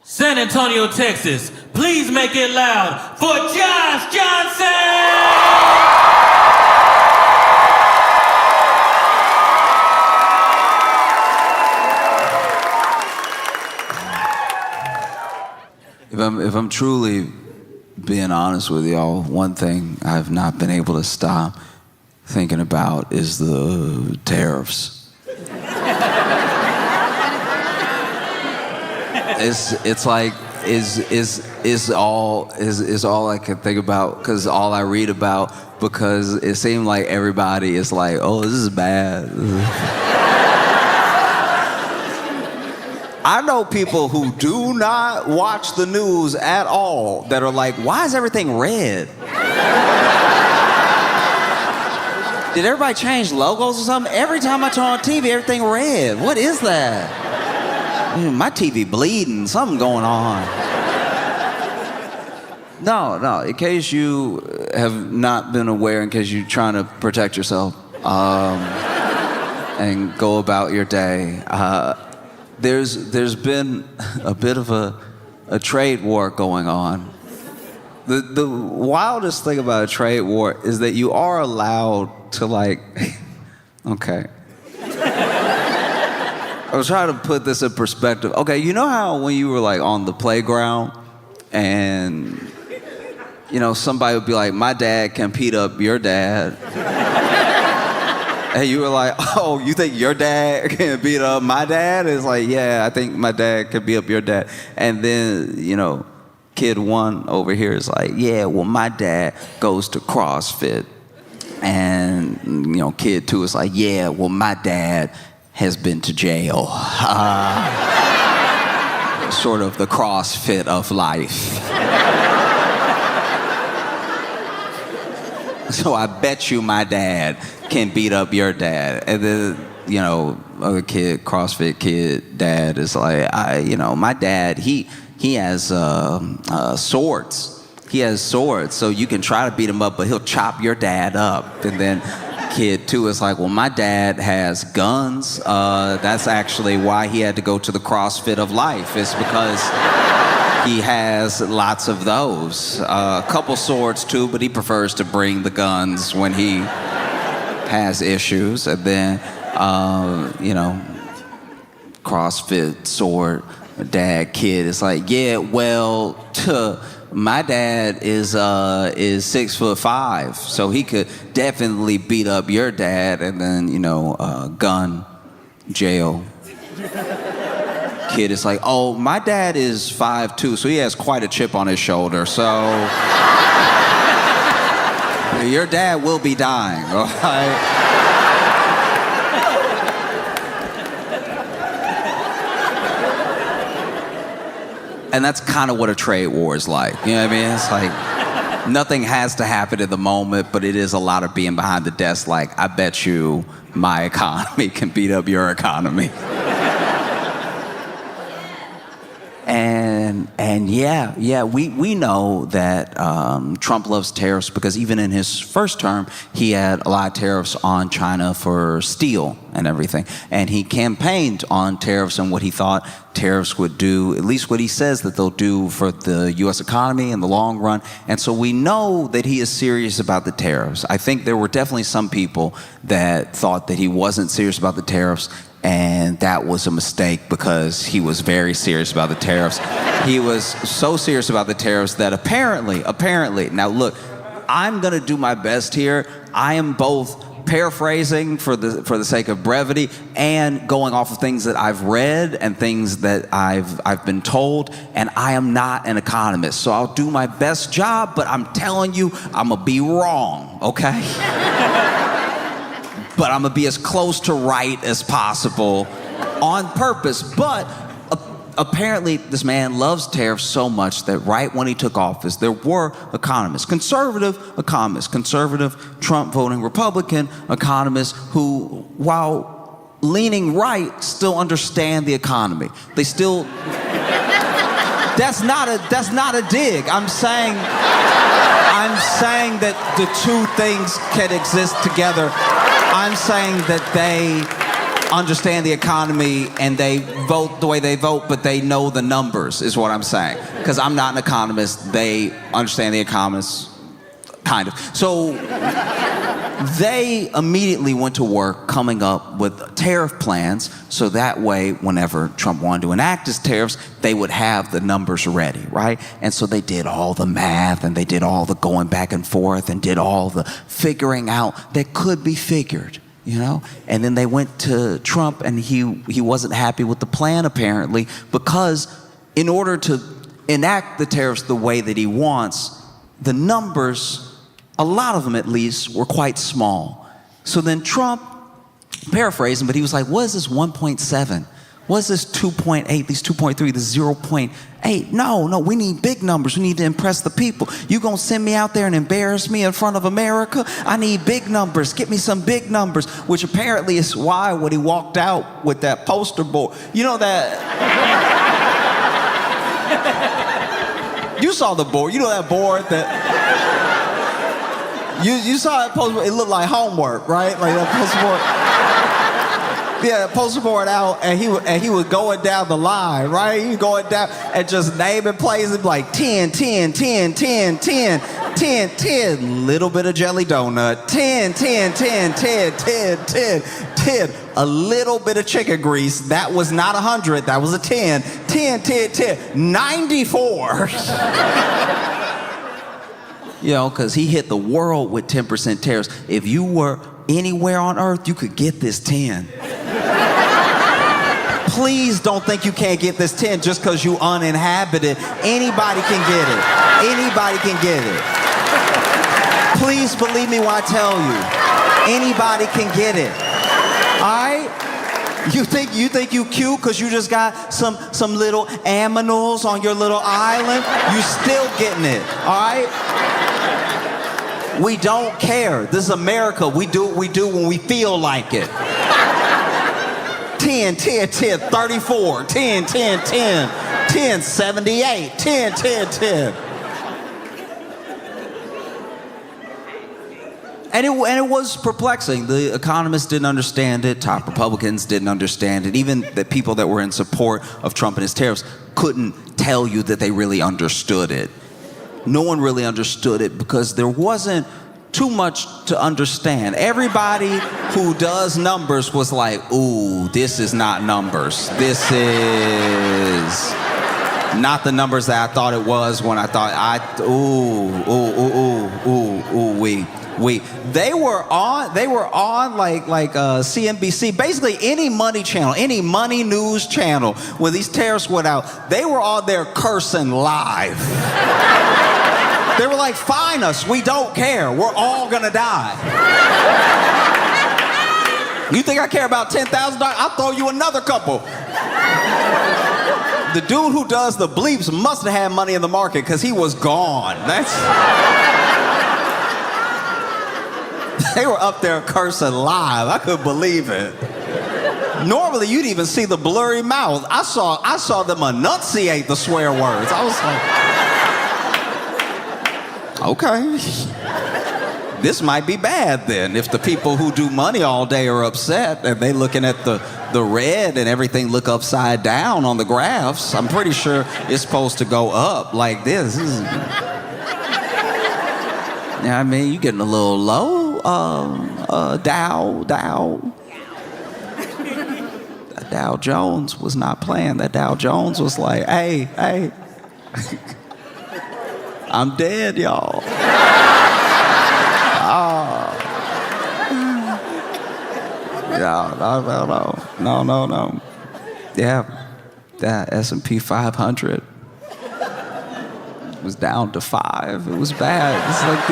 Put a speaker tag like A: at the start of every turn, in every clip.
A: San Antonio, Texas, please make it loud for Josh Johnson!
B: If I'm truly being honest with y'all, one thing I've not been able to stop thinking about is the tariffs. It's like is all I can think about, because all I read about, because it seemed like everybody is like, oh, this is bad. I know people who do not watch the news at all that are like, why is everything red? Did everybody change logos or something? Every time I turn on TV, everything red. What is that? My TV bleeding, something going on. No, in case you have not been aware, in case you're trying to protect yourself and go about your day, there's been a bit of a trade war going on. The wildest thing about a trade war is that you are allowed to, like, okay. I was trying to put this in perspective. Okay, you know how when you were like on the playground and, you know, somebody would be like, my dad can beat up your dad. And you were like, oh, you think your dad can beat up my dad? It's like, yeah, I think my dad can beat up your dad. And then, you know, kid one over here is like, yeah, well, my dad goes to CrossFit. And, you know, kid two is like, yeah, well, my dad has been to jail. Sort of the CrossFit of life. So I bet you my dad can beat up your dad. And then, you know, other kid, CrossFit kid, dad is like, you know, my dad, he has swords. He has swords, so you can try to beat him up, but he'll chop your dad up. And then kid two is like, well, my dad has guns. That's actually why he had to go to the CrossFit of life. It's because he has lots of those. A couple swords too, but he prefers to bring the guns when he has issues. And then, you know, CrossFit, sword, dad, kid. It's like, yeah, well, my dad is 6'5", so he could definitely beat up your dad. And then, you know, gun, jail. Kid is like, oh, my dad is 5'2", so he has quite a chip on his shoulder. So your dad will be dying, all right? And that's kind of what a trade war is like. You know what I mean? It's like nothing has to happen in the moment, but it is a lot of being behind the desk like, I bet you my economy can beat up your economy. And yeah, we know that Trump loves tariffs because even in his first term, he had a lot of tariffs on China for steel and everything. And he campaigned on tariffs and what he thought tariffs would do, at least what he says that they'll do for the U.S. economy in the long run. And so we know that he is serious about the tariffs. I think there were definitely some people that thought that he wasn't serious about the tariffs, and that was a mistake because he was very serious about the tariffs. He was so serious about the tariffs that apparently, now look, I'm gonna do my best here. I am both paraphrasing for the sake of brevity and going off of things that I've read and things that I've been told, and I am not an economist, so I'll do my best job, but I'm telling you, I'm gonna be wrong, okay? But I'm gonna be as close to right as possible on purpose. But apparently this man loves tariffs so much that right when he took office, there were economists, conservative Trump voting Republican economists who, while leaning right, still understand the economy. They still, that's not a dig. I'm saying that the two things can exist together. I'm saying that understand the economy and they vote the way they vote, but they know the numbers, is what I'm saying. Because I'm not an economist. They understand the economists, kind of. So they immediately went to work coming up with tariff plans so that way, whenever Trump wanted to enact his tariffs, they would have the numbers ready, right? And so they did all the math and they did all the going back and forth and did all the figuring out that could be figured. You know, and then they went to Trump, and he wasn't happy with the plan apparently, because in order to enact the tariffs the way that he wants, the numbers, a lot of them at least, were quite small. So then Trump, paraphrasing, but he was like, "What is this 1.7? What is this 2.8? These 2.3? This 0.8? No, we need big numbers. We need to impress the people. You gonna send me out there and embarrass me in front of America? I need big numbers. Get me some big numbers." Which apparently is why when he walked out with that poster board, you know that. You saw the board. You know that board that. You saw that poster board. It looked like homework, right? Like that poster board. Yeah, poster board out, and he was going down the line, right? He was going down and just naming places like 10, 10, 10, 10, 10, 10, 10, little bit of jelly donut, 10, 10, 10, 10, 10, 10, 10, a little bit of chicken grease. That was not 100, that was a 10, 10, 10, 10, 94. You know, because he hit the world with 10% tariffs. If you were anywhere on earth, you could get this 10. Please don't think you can't get this 10 just because you uninhabited. Anybody can get it. Anybody can get it. Please believe me when I tell you. Anybody can get it. All right? You think you cute because you just got some little aminals on your little island? You still getting it. All right? We don't care. This is America. We do what we do when we feel like it. 10, 10, 10, 34, 10, 10, 10, 10, 78, 10, 10, 10. And it was perplexing. The economists didn't understand it. Top Republicans didn't understand it. Even the people that were in support of Trump and his tariffs couldn't tell you that they really understood it. No one really understood it because there wasn't too much to understand. Everybody who does numbers was like, "Ooh, this is not numbers. This is not the numbers that I thought it was when I thought we." They were on like CNBC, basically any money channel, any money news channel. When these tariffs went out, they were on there cursing live. They were like, "Fine us, we don't care. We're all gonna die. You think I care about $10,000? I'll throw you another couple." The dude who does the bleeps must have had money in the market because he was gone. They were up there cursing live. I couldn't believe it. Normally, you'd even see the blurry mouth. I saw them enunciate the swear words. I was like, okay, this might be bad then. If the people who do money all day are upset and they looking at the red and everything look upside down on the graphs, I'm pretty sure it's supposed to go up like this. Yeah, I mean, you getting a little low, Dow. That Dow Jones was not playing. That Dow Jones was like, hey. I'm dead, y'all. No. Yeah, that S&P 500 was down to 5. It was bad. It's like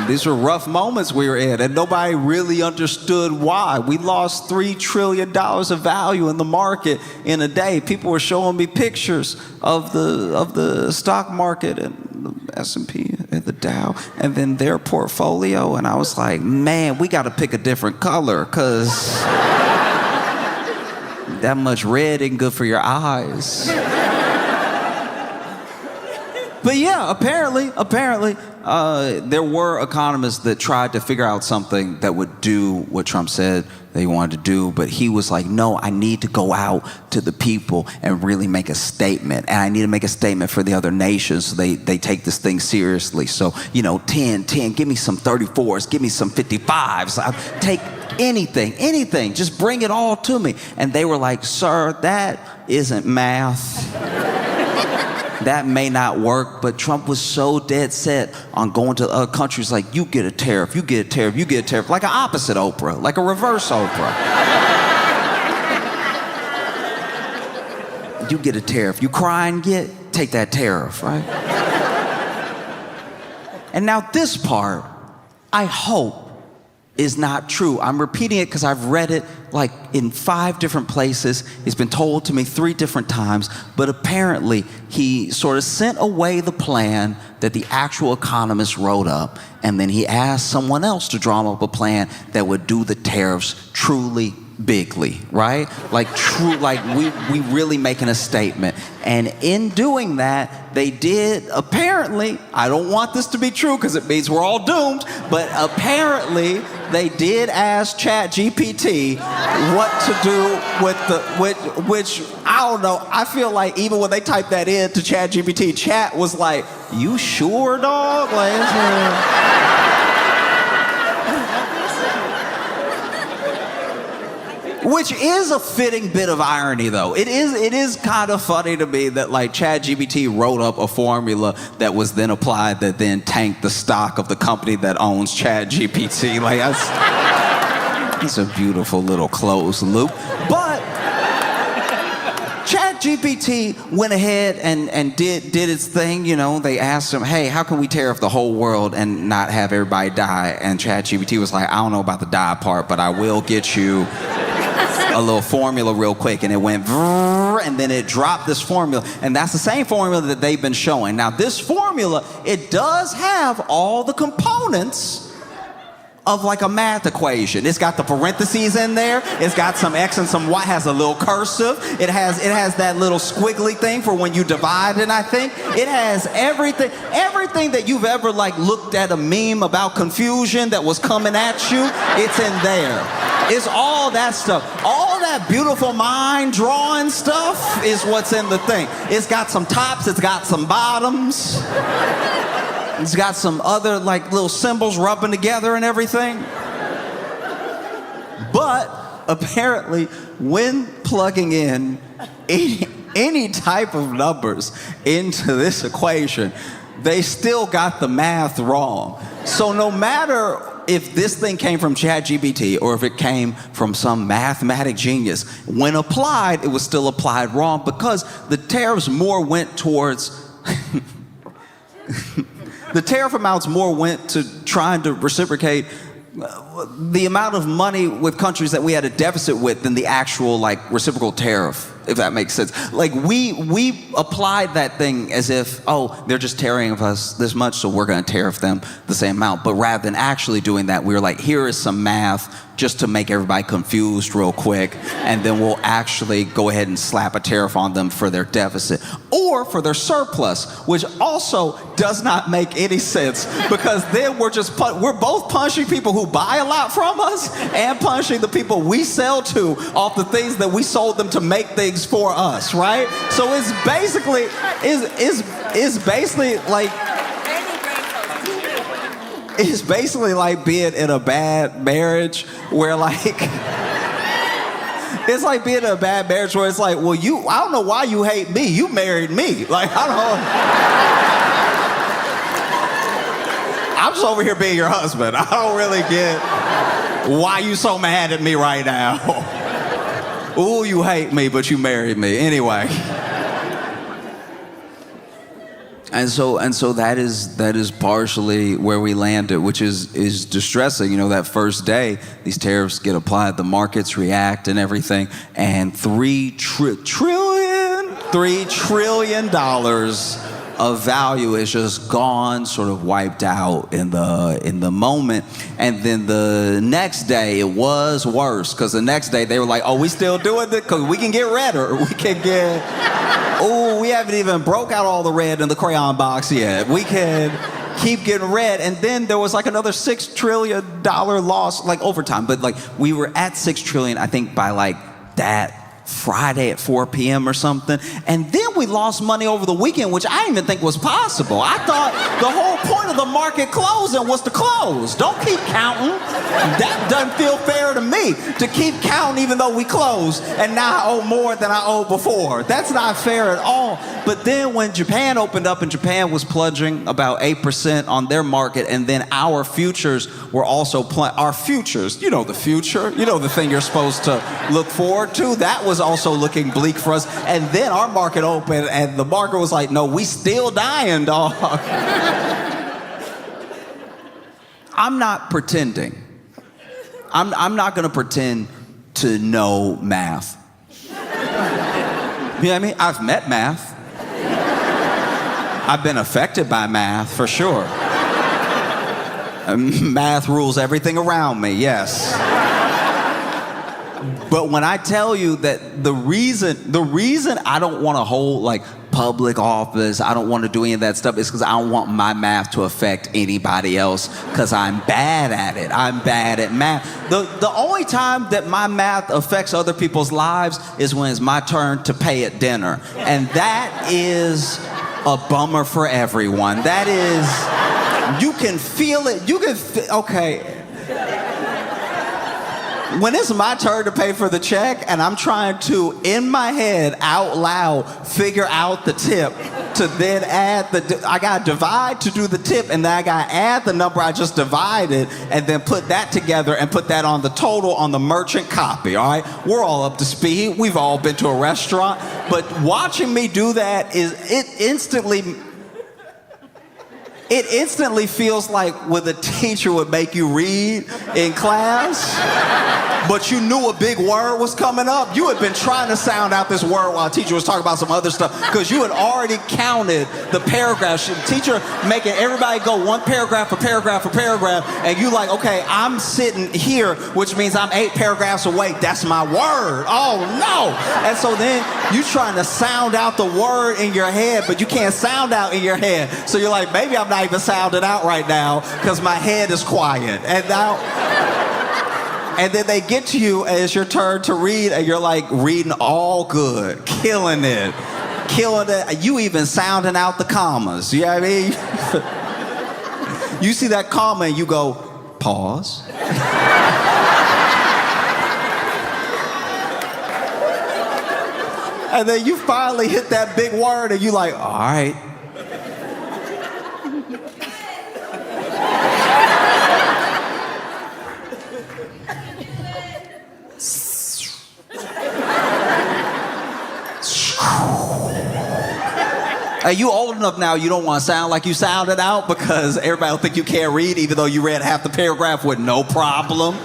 B: these were rough moments we were in, and nobody really understood why. We lost $3 trillion of value in the market in a day. People were showing me pictures of the stock market and the S&P and the Dow, and then their portfolio, and I was like, man, we got to pick a different color because that much red ain't good for your eyes. But yeah, apparently, there were economists that tried to figure out something that would do what Trump said they wanted to do, but he was like, no, I need to go out to the people and really make a statement, and I need to make a statement for the other nations so they take this thing seriously. So, 10, give me some 34s, give me some 55s, I'll take anything, just bring it all to me. And they were like, sir, that isn't math. That may not work, but Trump was so dead set on going to other countries like, you get a tariff, you get a tariff, you get a tariff, like an opposite Oprah, like a reverse Oprah. You get a tariff, you cry and take that tariff, right? And now this part, I hope, is not true. I'm repeating it because I've read it like in 5 different places. It's been told to me 3 different times, but apparently he sort of sent away the plan that the actual economist wrote up, and then he asked someone else to draw up a plan that would do the tariffs truly bigly, right? Like we really making a statement. And in doing that, they did, apparently, I don't want this to be true because it means we're all doomed, but apparently they did ask ChatGPT what to do with which I don't know, I feel like even when they typed that in to ChatGPT, Chat was like, you sure, dog? Which is a fitting bit of irony, though. It is kind of funny to me that like ChatGPT wrote up a formula that was then applied that then tanked the stock of the company that owns ChatGPT. Like it's a beautiful little closed loop. But ChatGPT went ahead and did its thing. They asked him, hey, how can we tariff the whole world and not have everybody die? And ChatGPT was like, I don't know about the die part, but I will get you a little formula real quick. And it went vrrr, and then it dropped this formula, and that's the same formula that they've been showing. Now this formula, it does have all the components of like a math equation. It's got the parentheses in there, it's got some X and some Y, has a little cursive, it has that little squiggly thing for when you divide it, I think. It has everything that you've ever like looked at a meme about confusion that was coming at you, it's in there. It's all that stuff. All that beautiful mind drawing stuff is what's in the thing. It's got some tops, it's got some bottoms. It's got some other like little symbols rubbing together and everything. But apparently, when plugging in any type of numbers into this equation, they still got the math wrong. So no matter if this thing came from ChatGPT or if it came from some mathematic genius, when applied, it was still applied wrong because the tariffs more went towards the tariff amounts more went to trying to reciprocate the amount of money with countries that we had a deficit with than the actual like reciprocal tariff, if that makes sense. Like we applied that thing as if, oh, they're just tariffing us this much, so we're going to tariff them the same amount. But rather than actually doing that, we were like, here is some math just to make everybody confused real quick, and then we'll actually go ahead and slap a tariff on them for their deficit or for their surplus, which also does not make any sense because then we're both punishing people who buy a lot from us and punishing the people we sell to off the things that we sold them to make things for us, right? So it's basically like being in a bad marriage where like it's like being in a bad marriage where it's like, well, I don't know why you hate me. You married me. Like, I'm just over here being your husband. I don't really get why you so mad at me right now. Ooh, you hate me, but you married me. Anyway. And so that is partially where we landed, which is distressing. That first day, these tariffs get applied, the markets react and everything, and $3 trillion of value is just gone, sort of wiped out in the moment. And then the next day, it was worse, because the next day they were like, oh, we still doing it? Because we can get redder, we can get Oh, we haven't even broke out all the red in the crayon box yet. We can keep getting red. And then there was like another $6 trillion loss, like over time. But like we were at $6 trillion, I think, by like that Friday at 4 p.m. or something. And then we lost money over the weekend, which I didn't even think was possible. I thought the whole point of the market closing was to close. Don't keep counting. That doesn't feel fair to me, to keep counting even though we closed. And now I owe more than I owed before. That's not fair at all. But then when Japan opened up and Japan was plunging about 8% on their market, and then our futures were also our futures, you know the future, you know the thing you're supposed to look forward to, that was also looking bleak for us. And then our market opened and the market was like, no, we still dying, dog. I'm not pretending. I'm not gonna pretend to know math. You know what I mean? I've met math. I've been affected by math, for sure. Math rules everything around me, yes. But when I tell you that the reason I don't want to hold like public office, I don't want to do any of that stuff, is because I don't want my math to affect anybody else, because I'm bad at it. I'm bad at math. The only time that my math affects other people's lives is when it's my turn to pay at dinner. And that is a bummer for everyone. That is, you can feel it. Okay. When it's my turn to pay for the check and I'm trying to, in my head, out loud, figure out the tip to then add I gotta divide to do the tip, and then I gotta add the number I just divided and then put that together and put that on the total on the merchant copy, all right? We're all up to speed. We've all been to a restaurant. But watching me do that it instantly feels like when the teacher would make you read in class, but you knew a big word was coming up. You had been trying to sound out this word while the teacher was talking about some other stuff, because you had already counted the paragraphs. The teacher making everybody go one paragraph, a paragraph, a paragraph, and you like, okay, I'm sitting here, which means I'm 8 paragraphs away. That's my word. Oh no! And so then you trying to sound out the word in your head, but you can't sound out in your head. So you're like, maybe I'm not even sounding out right now because my head is quiet. And then they get to you and it's your turn to read, and you're like reading all good, killing it. You even sounding out the commas. You know what I mean? You see that comma and you go, pause. And then you finally hit that big word and you like, all right. Are you old enough now you don't want to sound like you sounded out, because everybody will think you can't read even though you read half the paragraph with no problem?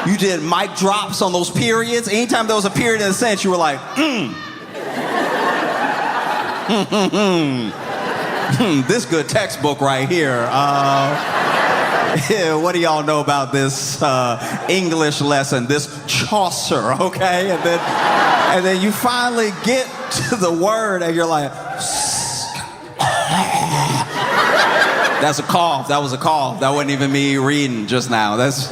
B: You did mic drops on those periods. Anytime there was a period in a sentence, you were like, this good textbook right here. Yeah, what do y'all know about this English lesson, this Chaucer, okay? And then you finally get to the word and you're like, that's a cough. That was a cough. That wasn't even me reading just now. That's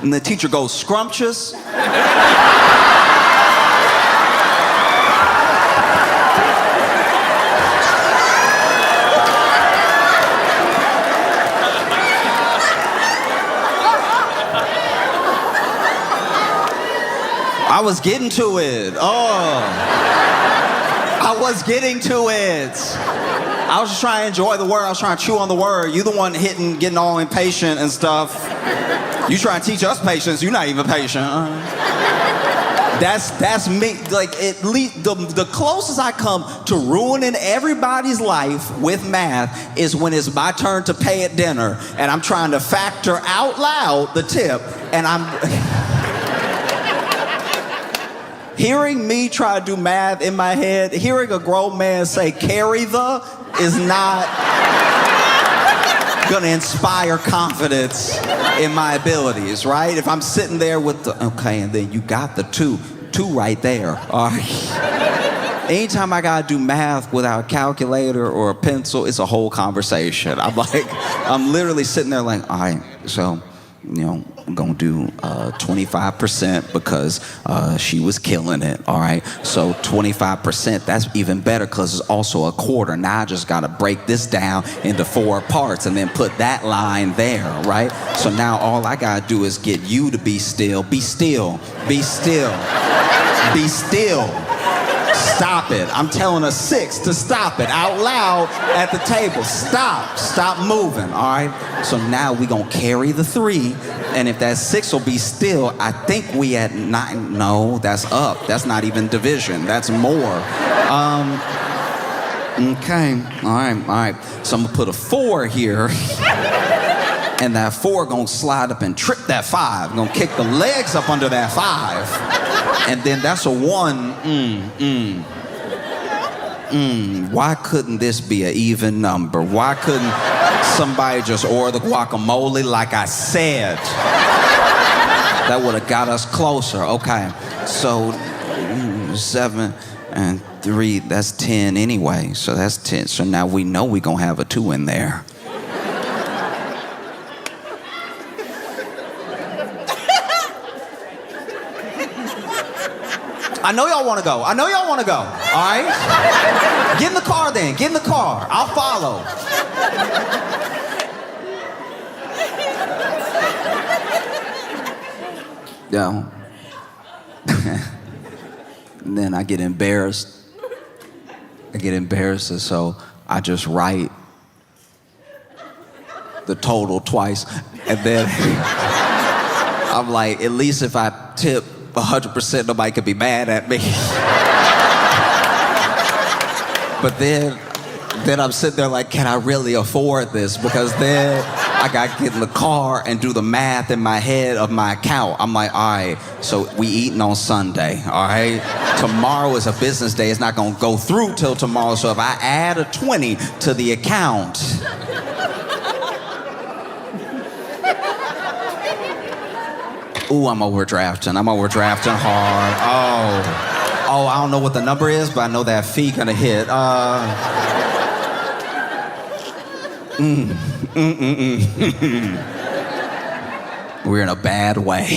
B: and the teacher goes, scrumptious. I was getting to it. Oh. I was getting to it. I was just trying to enjoy the word. I was trying to chew on the word. You the one getting all impatient and stuff. You trying to teach us patience. You're not even patient. That's me. Like, at least the closest I come to ruining everybody's life with math is when it's my turn to pay at dinner and I'm trying to factor out loud the tip and I'm hearing me try to do math in my head, hearing a grown man say carry the is not gonna inspire confidence in my abilities, right? If I'm sitting there with the, okay, and then you got the two right there, all right? Anytime I gotta do math without a calculator or a pencil, it's a whole conversation. I'm literally sitting there like, all right, so, you know, I'm gonna do 25% because she was killing it, all right? So 25%, that's even better because it's also a quarter. Now I just gotta break this down into 4 parts and then put that line there, right? So now all I gotta do is get you to be still, be still, be still, be still. Stop it. I'm telling a 6 to stop it out loud at the table. Stop moving, all right? So now we gonna carry the 3, and if that 6 will be still, I think we at 9. No, that's up. That's not even division. That's more. Okay, all right. So I'm gonna put a 4 here, and that 4 gonna slide up and trip that 5. Gonna kick the legs up under that 5. And then that's a 1. Why couldn't this be an even number? Why couldn't somebody just order the guacamole like I said? That would have got us closer. Okay, so 7 and 3, that's 10 anyway. So that's 10. So now we know we're gonna have a 2 in there. I know y'all want to go. All right? Get in the car then. Get in the car. I'll follow. Yeah. And then I get embarrassed. And so I just write the total twice. And then I'm like, at least if I tip 100%, nobody could be mad at me. But then I'm sitting there like, can I really afford this? Because then I got to get in the car and do the math in my head of my account. I'm like, all right, so we eating on Sunday, all right? Tomorrow is a business day. It's not going to go through till tomorrow. So if I add a 20 to the account, ooh, I'm overdrafting hard. Oh, I don't know what the number is, but I know that fee gonna hit. We're in a bad way.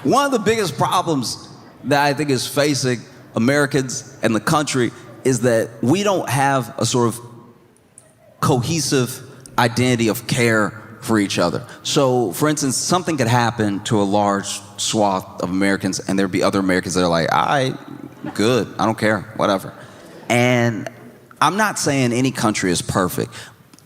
B: One of the biggest problems that I think is facing Americans and the country is that we don't have a sort of cohesive identity of care for each other. So, for instance, something could happen to a large swath of Americans, and there'd be other Americans that are like, all right, good, I don't care, whatever. And I'm not saying any country is perfect.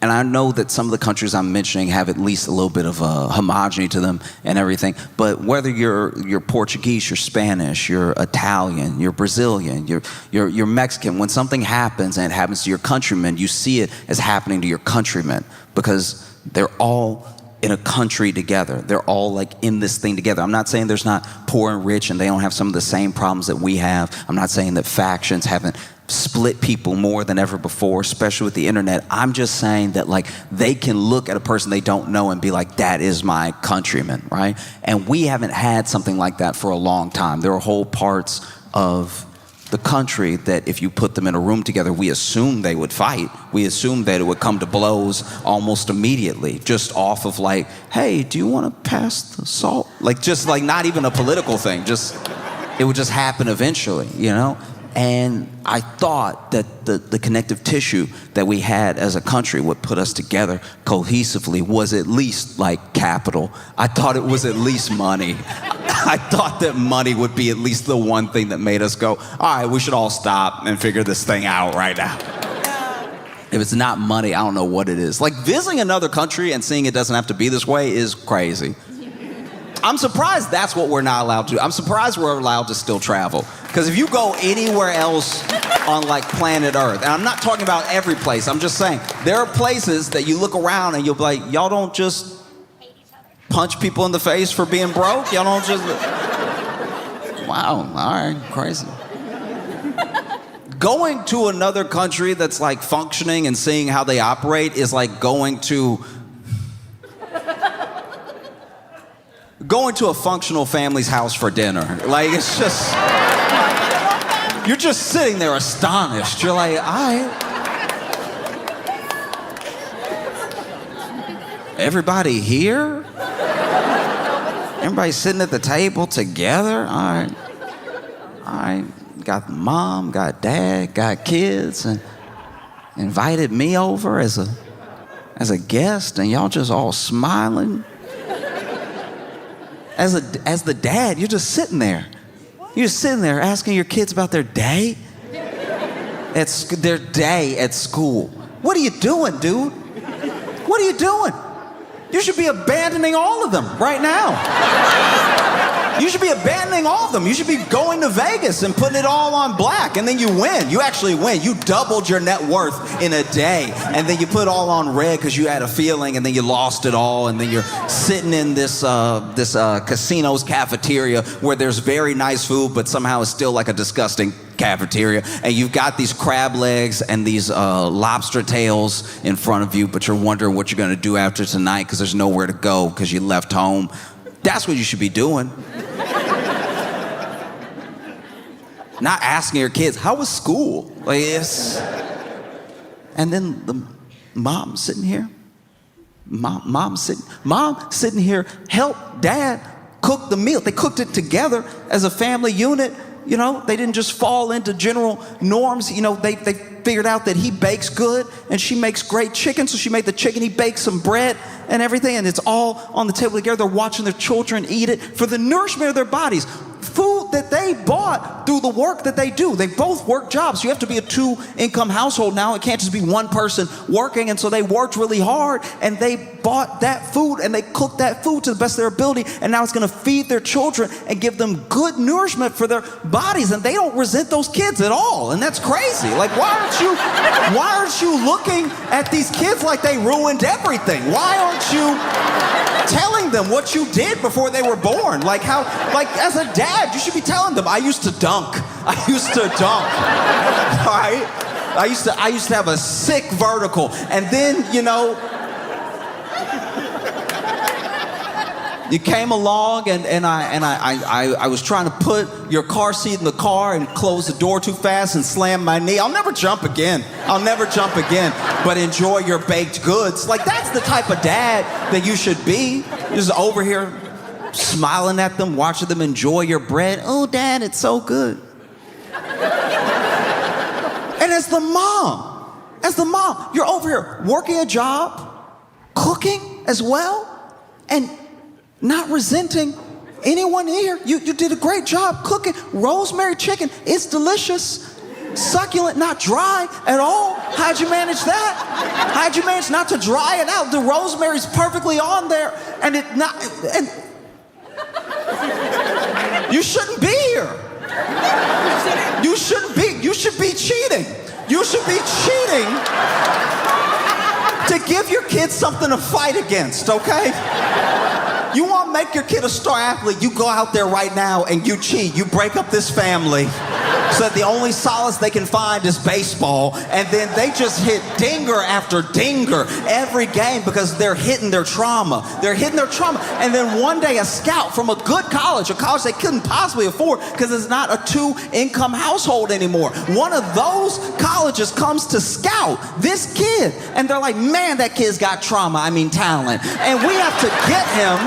B: And I know that some of the countries I'm mentioning have at least a little bit of a homogeny to them and everything. But whether you're Portuguese, you're Spanish, you're Italian, you're Brazilian, you're Mexican, when something happens and it happens to your countrymen, you see it as happening to your countrymen because they're all in a country together. They're all like in this thing together. I'm not saying there's not poor and rich and they don't have some of the same problems that we have. I'm not saying that factions haven't split people more than ever before, especially with the internet. I'm just saying that like they can look at a person they don't know and be like, that is my countryman, right? And we haven't had something like that for a long time. There are whole parts of the country that if you put them in a room together, we assume they would fight. We assume that it would come to blows almost immediately, just off of like, hey, do you want to pass the salt? Like just like not even a political thing, just it would just happen eventually, you know? And I thought that the connective tissue that we had as a country, what put us together cohesively, was at least like capital. I thought it was at least money. I thought that money would be at least the one thing that made us go, all right, we should all stop and figure this thing out right now. If it's not money, I don't know what it is. Like visiting another country and seeing it doesn't have to be this way is crazy. I'm surprised that's what we're not allowed to do. I'm surprised we're allowed to still travel. Because if you go anywhere else on like planet Earth, and I'm not talking about every place, I'm just saying, there are places that you look around and you'll be like, y'all don't just punch people in the face for being broke? Y'all don't just... Wow, all right, crazy. Going to another country that's like functioning and seeing how they operate is like going to a functional family's house for dinner. Like, it's just... You're just sitting there astonished. You're like, everybody here? Everybody sitting at the table together? All right. Got mom, got dad, got kids, and invited me over as a guest, and y'all just all smiling. As the dad, you're just sitting there. You're just sitting there asking your kids about their day. Their day at school. What are you doing, dude? What are you doing? You should be abandoning all of them right now. You should be abandoning all of them. You should be going to Vegas and putting it all on black, and then you win. You actually win. You doubled your net worth in a day, and then you put it all on red because you had a feeling, and then you lost it all, and then you're sitting in this casino's cafeteria where there's very nice food, but somehow it's still like a disgusting cafeteria, and you've got these crab legs and these lobster tails in front of you, but you're wondering what you're going to do after tonight because there's nowhere to go because you left home. That's what you should be doing. Not asking your kids, how was school? Like, it's... And then the mom sitting here. Mom sitting here, help dad cook the meal. They cooked it together as a family unit. You know, they didn't just fall into general norms. You know, they figured out that he bakes good and she makes great chicken. So she made the chicken, he baked some bread and everything. And it's all on the table together. They're watching their children eat it for the nourishment of their bodies. Food that they bought through the work that they do. They both work jobs. You have to be a 2-income household now. It can't just be one person working. And so they worked really hard and they bought that food and they cooked that food to the best of their ability. And now it's going to feed their children and give them good nourishment for their bodies. And they don't resent those kids at all. And that's crazy. Like, why aren't you looking at these kids like they ruined everything? Why aren't you telling them what you did before they were born? Like as a dad, you should be telling them, I used to dunk. All right? I used to have a sick vertical. And then, you know, you came along and I was trying to put your car seat in the car and close the door too fast and slam my knee. I'll never jump again, but enjoy your baked goods. Like, that's the type of dad that you should be. Just over here smiling at them, watching them enjoy your bread. Oh, Dad, it's so good. And as the mom, you're over here working a job, cooking as well, and not resenting anyone here. You did a great job cooking. Rosemary chicken, it's delicious. Succulent, not dry at all. How'd you manage that? How'd you manage not to dry it out? The rosemary's perfectly on there, and you shouldn't be here. You should be cheating. You should be cheating to give your kids something to fight against, okay? You want to make your kid a star athlete, you go out there right now and you cheat. You break up this family so that the only solace they can find is baseball, and then they just hit dinger after dinger every game because they're hitting their trauma. And then one day a scout from a good college, a college they couldn't possibly afford because it's not a 2-income household anymore. One of those colleges comes to scout this kid, and they're like, man, that kid's got talent. And we have to get him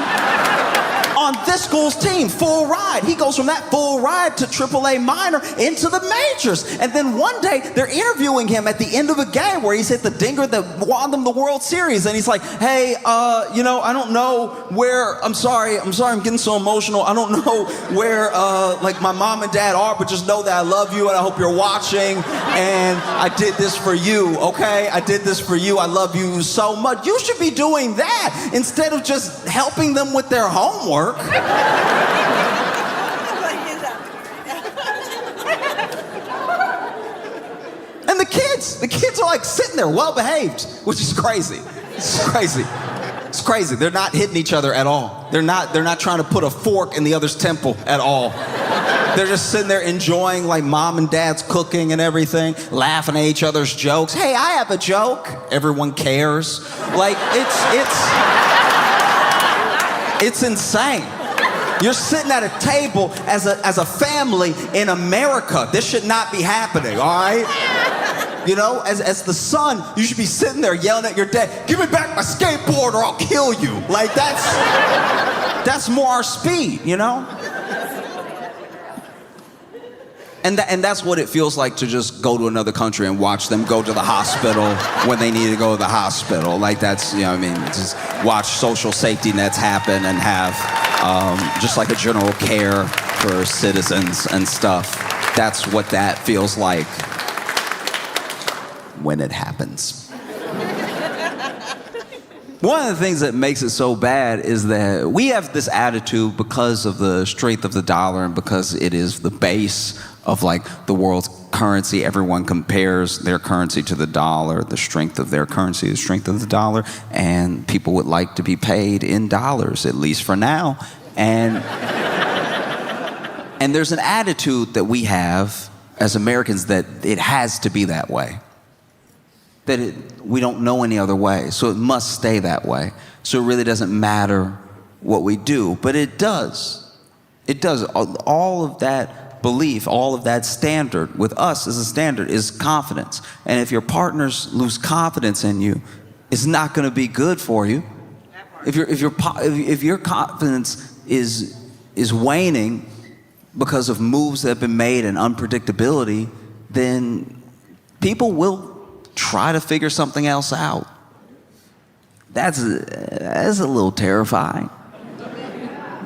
B: on this school's team, full ride. ride. He goes from that full ride to AAA minor into the majors. And then one day they're interviewing him at the end of a game where he's hit the dinger that won them the World Series. And he's like, hey, I don't know where, I'm sorry, I'm getting so emotional. I don't know where, like my mom and dad are, but just know that I love you and I hope you're watching. And I did this for you, okay? I did this for you. I love you so much. You should be doing that instead of just helping them with their homework. And the kids are like sitting there, well behaved, which is crazy. It's crazy. It's crazy. They're not hitting each other at all. They're not trying to put a fork in the other's temple at all. They're just sitting there enjoying like mom and dad's cooking and everything, laughing at each other's jokes. Hey, I have a joke. Everyone cares. Like it's insane. You're sitting at a table as a family in America. This should not be happening, all right? You know, as the son, you should be sitting there yelling at your dad, give me back my skateboard or I'll kill you. Like that's more our speed, you know? And that's what it feels like to just go to another country and watch them go to the hospital when they need to go to the hospital. Like that's, you know what I mean? Just watch social safety nets happen and have just like a general care for citizens and stuff. That's what that feels like when it happens. One of the things that makes it so bad is that we have this attitude because of the strength of the dollar and because it is the base of like the world's currency. Everyone compares their currency to the dollar, the strength of their currency, the strength of the dollar, and people would like to be paid in dollars, at least for now. And there's an attitude that we have as Americans that it has to be that way. That we don't know any other way, so it must stay that way. So it really doesn't matter what we do, but it does. It does. All of that belief, all of that standard with us as a standard is confidence. And if your partners lose confidence in you, it's not going to be good for you. If your confidence is waning because of moves that have been made and unpredictability, then people will try to figure something else out. That's a little terrifying.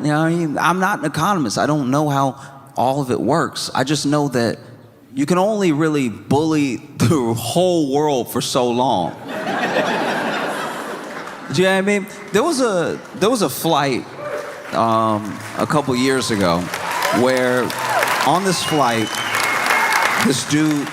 B: You know, I'm not an economist. I don't know how all of it works. I just know that you can only really bully the whole world for so long. Do you know what I mean? There was a flight a couple years ago where on this flight, this dude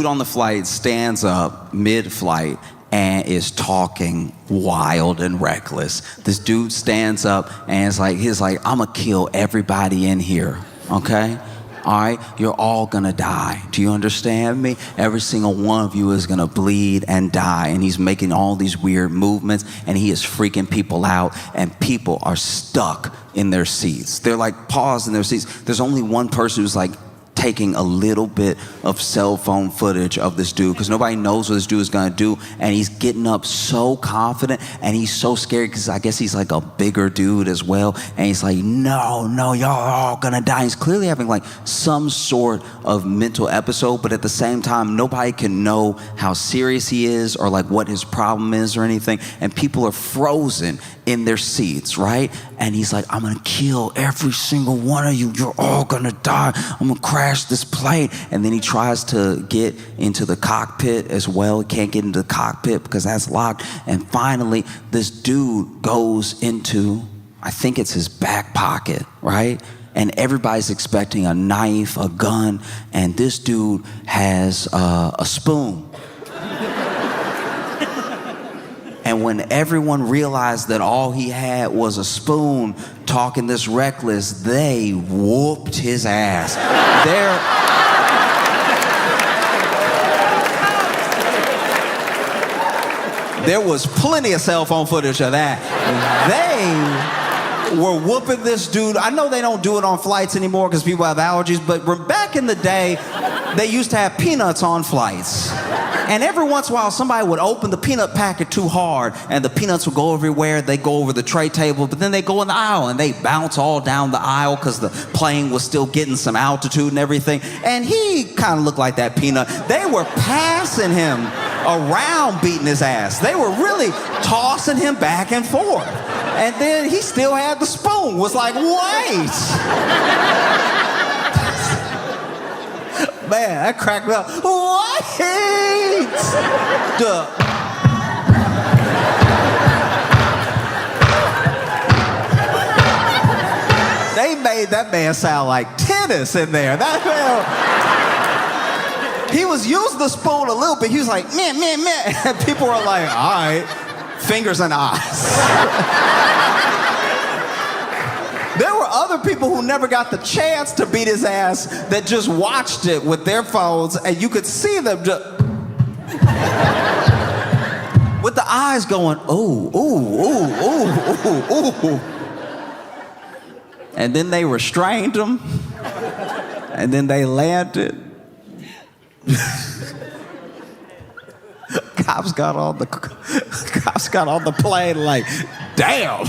B: on the flight stands up mid-flight and is talking wild and reckless. This dude stands up and he's like, I'm gonna kill everybody in here, okay? All right, you're all gonna die. Do you understand me? Every single one of you is gonna bleed and die. And he's making all these weird movements and he is freaking people out and people are stuck in their seats. They're like paused in their seats. There's only one person who's like taking a little bit of cell phone footage of this dude because nobody knows what this dude is gonna do, and he's getting up so confident and he's so scared because I guess he's like a bigger dude as well, and he's like, no, y'all are all gonna die. He's clearly having like some sort of mental episode, but at the same time nobody can know how serious he is or like what his problem is or anything, and people are frozen in their seats, right? And he's like, I'm gonna kill every single one of you. You're all gonna die. I'm gonna crash this plane. And then he tries to get into the cockpit as well. He can't get into the cockpit because that's locked. And finally, this dude goes into, I think it's his back pocket, right? And everybody's expecting a knife, a gun, and this dude has a spoon. And when everyone realized that all he had was a spoon, talking this reckless, they whooped his ass. There was plenty of cell phone footage of that. They were whooping this dude. I know they don't do it on flights anymore because people have allergies, but back in the day, they used to have peanuts on flights. And every once in a while, somebody would open the peanut packet too hard, and the peanuts would go everywhere. They go over the tray table, but then they go in the aisle, and they bounce all down the aisle because the plane was still getting some altitude and everything. And he kind of looked like that peanut. They were passing him around, beating his ass. They were really tossing him back and forth. And then he still had the spoon. Was like, wait. Man, that cracked me up. Wait. Duh. They made that man sound like tennis in there. That man, he was using the spoon a little bit. He was like, meh, meh, meh. And people were like, all right, fingers and eyes. There were other people who never got the chance to beat his ass that just watched it with their phones, and you could see them just with the eyes going, ooh, ooh, ooh, ooh, ooh, ooh. And then they restrained him, and then they landed. Cops got on the plane like, damn.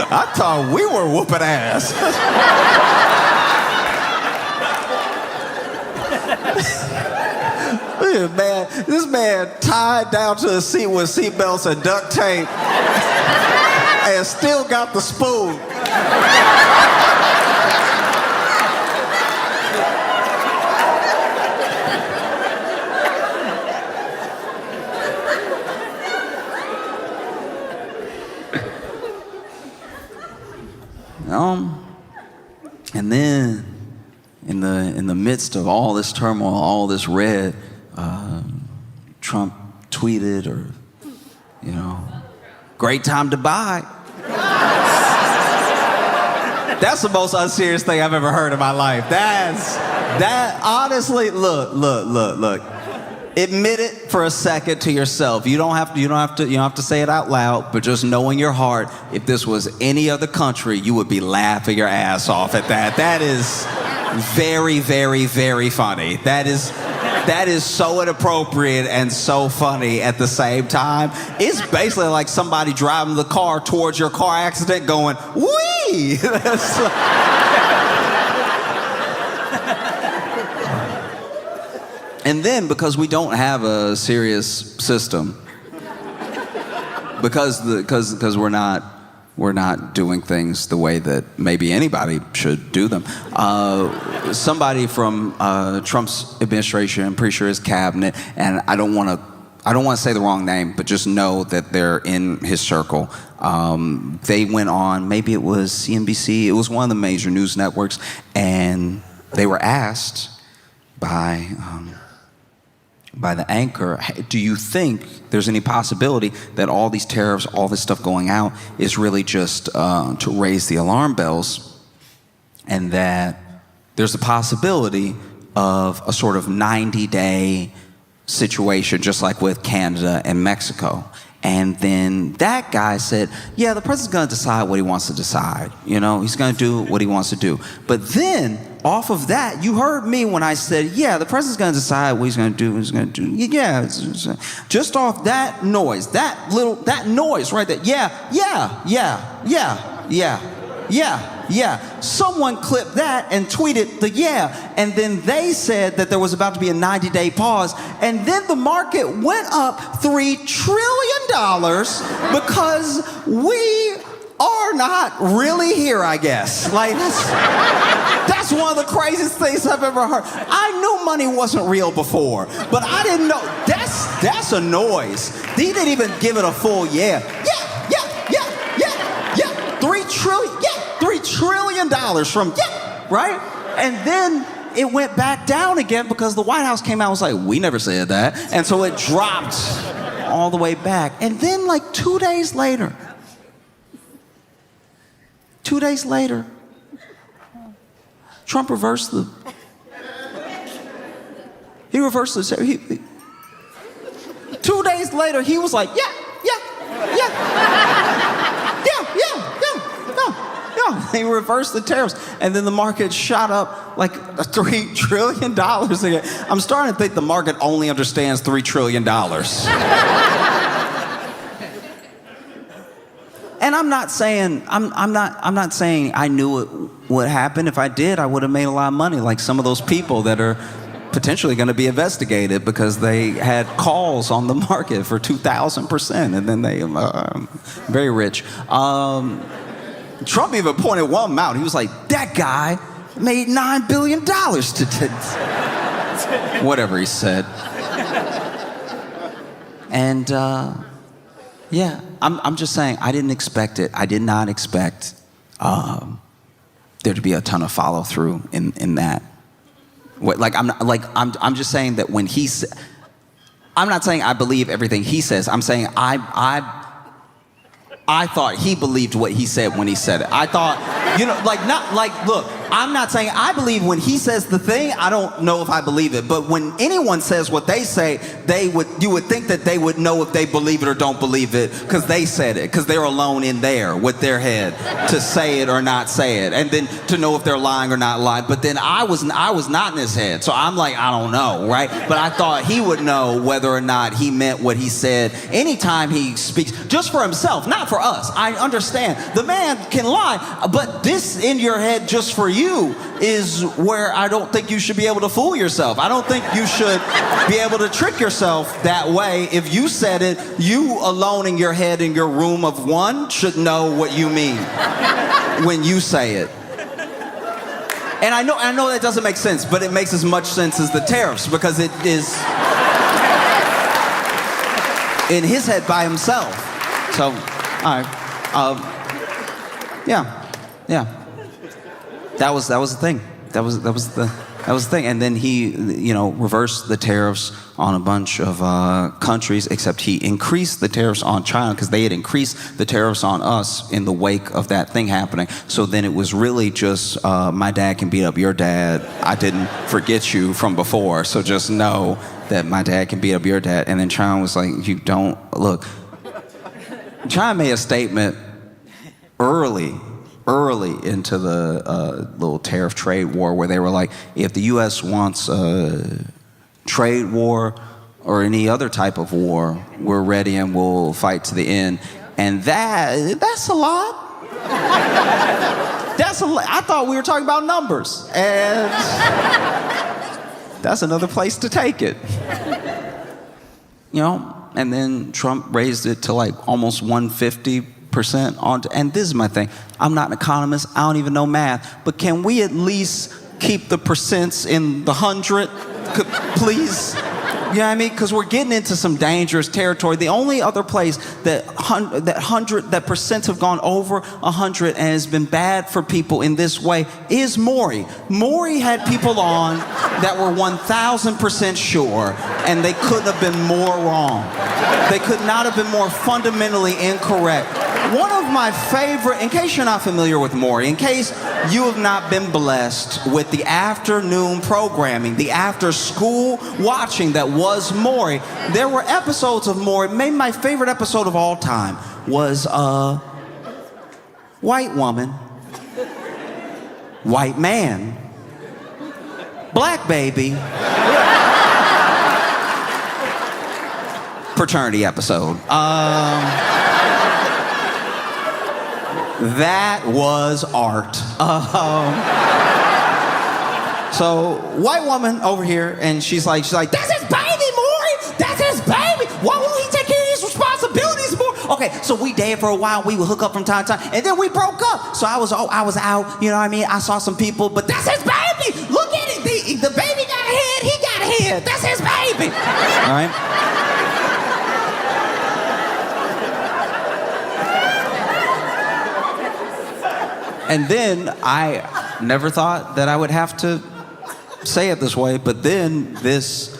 B: I thought we were whooping ass. Man, this man tied down to his seat with seatbelts and duct tape and still got the spoon. And then, in the midst of all this turmoil, all this red, Trump tweeted, or, great time to buy. That's the most unserious thing I've ever heard in my life. Honestly, look. Admit it for a second to yourself. You don't have to say it out loud, but just know in your heart, if this was any other country, you would be laughing your ass off at that. That is very, very, very funny. That is so inappropriate and so funny at the same time. It's basically like somebody driving the car towards your car accident going, wee! And then, because we don't have a serious system, because we're not doing things the way that maybe anybody should do them. Somebody from Trump's administration, I'm pretty sure his cabinet, and I don't want to say the wrong name, but just know that they're in his circle. They went on, maybe it was CNBC, it was one of the major news networks, and they were asked by the anchor, do you think there's any possibility that all these tariffs, all this stuff going out is really just to raise the alarm bells, and that there's a possibility of a sort of 90-day situation, just like with Canada and Mexico? And then that guy said, yeah, the president's going to decide what he wants to decide. He's going to do what he wants to do. But then, off of that, you heard me when I said, yeah, the president's going to decide what he's going to do, Yeah, just off that noise, that noise right there. Yeah. Someone clipped that and tweeted the yeah. And then they said that there was about to be a 90-day pause. And then the market went up $3 trillion because we are not really here, I guess. Like, that's one of the craziest things I've ever heard. I knew money wasn't real before, but I didn't know. That's a noise. He didn't even give it a full yeah. $3 trillion from right? And then it went back down again because the White House came out and was like, we never said that. And so it dropped all the way back. And then like 2 days later, Trump reversed the 2 days later, he was like, yeah. down. They reversed the tariffs. And then the market shot up like $3 trillion again. I'm starting to think the market only understands $3 trillion. And I'm not saying I knew it would happen. If I did, I would have made a lot of money, like some of those people that are potentially going to be investigated because they had calls on the market for 2,000%, and then they very rich. Trump even pointed one out. He was like, "That guy made $9 billion today." Whatever he said. And yeah, I'm just saying, I didn't expect it. I did not expect there to be a ton of follow through in that. I'm just saying that when he said, I'm not saying I believe everything he says. I'm saying I thought he believed what he said when he said it. I thought, look, I'm not saying I believe when he says the thing. I don't know if I believe it. But when anyone says what they say, you would think that they would know if they believe it or don't believe it because they said it, because they're alone in there with their head to say it or not say it, and then to know if they're lying or not lying. But then I was not in his head, so I'm like, I don't know, right? But I thought he would know whether or not he meant what he said anytime he speaks, just for himself, not for us. I understand the man can lie, but this in your head just for you is where I don't think you should be able to fool yourself. I don't think you should be able to trick yourself that way. If you said it, you alone in your head in your room of one should know what you mean when you say it. And I know that doesn't make sense, but it makes as much sense as the tariffs, because it is in his head by himself. So, all right. Yeah. That was the thing. That was the thing. And then he, reversed the tariffs on a bunch of countries, except he increased the tariffs on China because they had increased the tariffs on us in the wake of that thing happening. So then it was really just, my dad can beat up your dad. I didn't forget you from before, so just know that my dad can beat up your dad. And then China was like, you don't, look. China made a statement early into the little tariff trade war where they were like, if the U.S. wants a trade war or any other type of war, we're ready and we'll fight to the end. And that's a lot. That's a lot. I thought we were talking about numbers, and that's another place to take it. And then Trump raised it to like almost 150% on, and this is my thing. I'm not an economist. I don't even know math. But can we at least keep the percents in the 100, please? You know what I mean? Because we're getting into some dangerous territory. The only other place that percents have gone over 100 and has been bad for people in this way is Maury. Maury had people on that were 1,000% sure, and they couldn't have been more wrong. They could not have been more fundamentally incorrect. One of my favorite, in case you're not familiar with Maury, in case you have not been blessed with the afternoon programming, the after-school watching that was Maury, there were episodes of Maury. Maybe my favorite episode of all time was white woman, white man, black baby, fraternity episode. That was art. So white woman over here, and she's like, that's his baby, Maury. That's his baby. Why won't he take care of his responsibilities more? Okay, so we dated for a while. We would hook up from time to time, and then we broke up. So I was out. You know what I mean? I saw some people, but that's his baby. Look at it. The baby got a head. He got a head. That's his baby. All right. And then I never thought that I would have to say it this way, but then this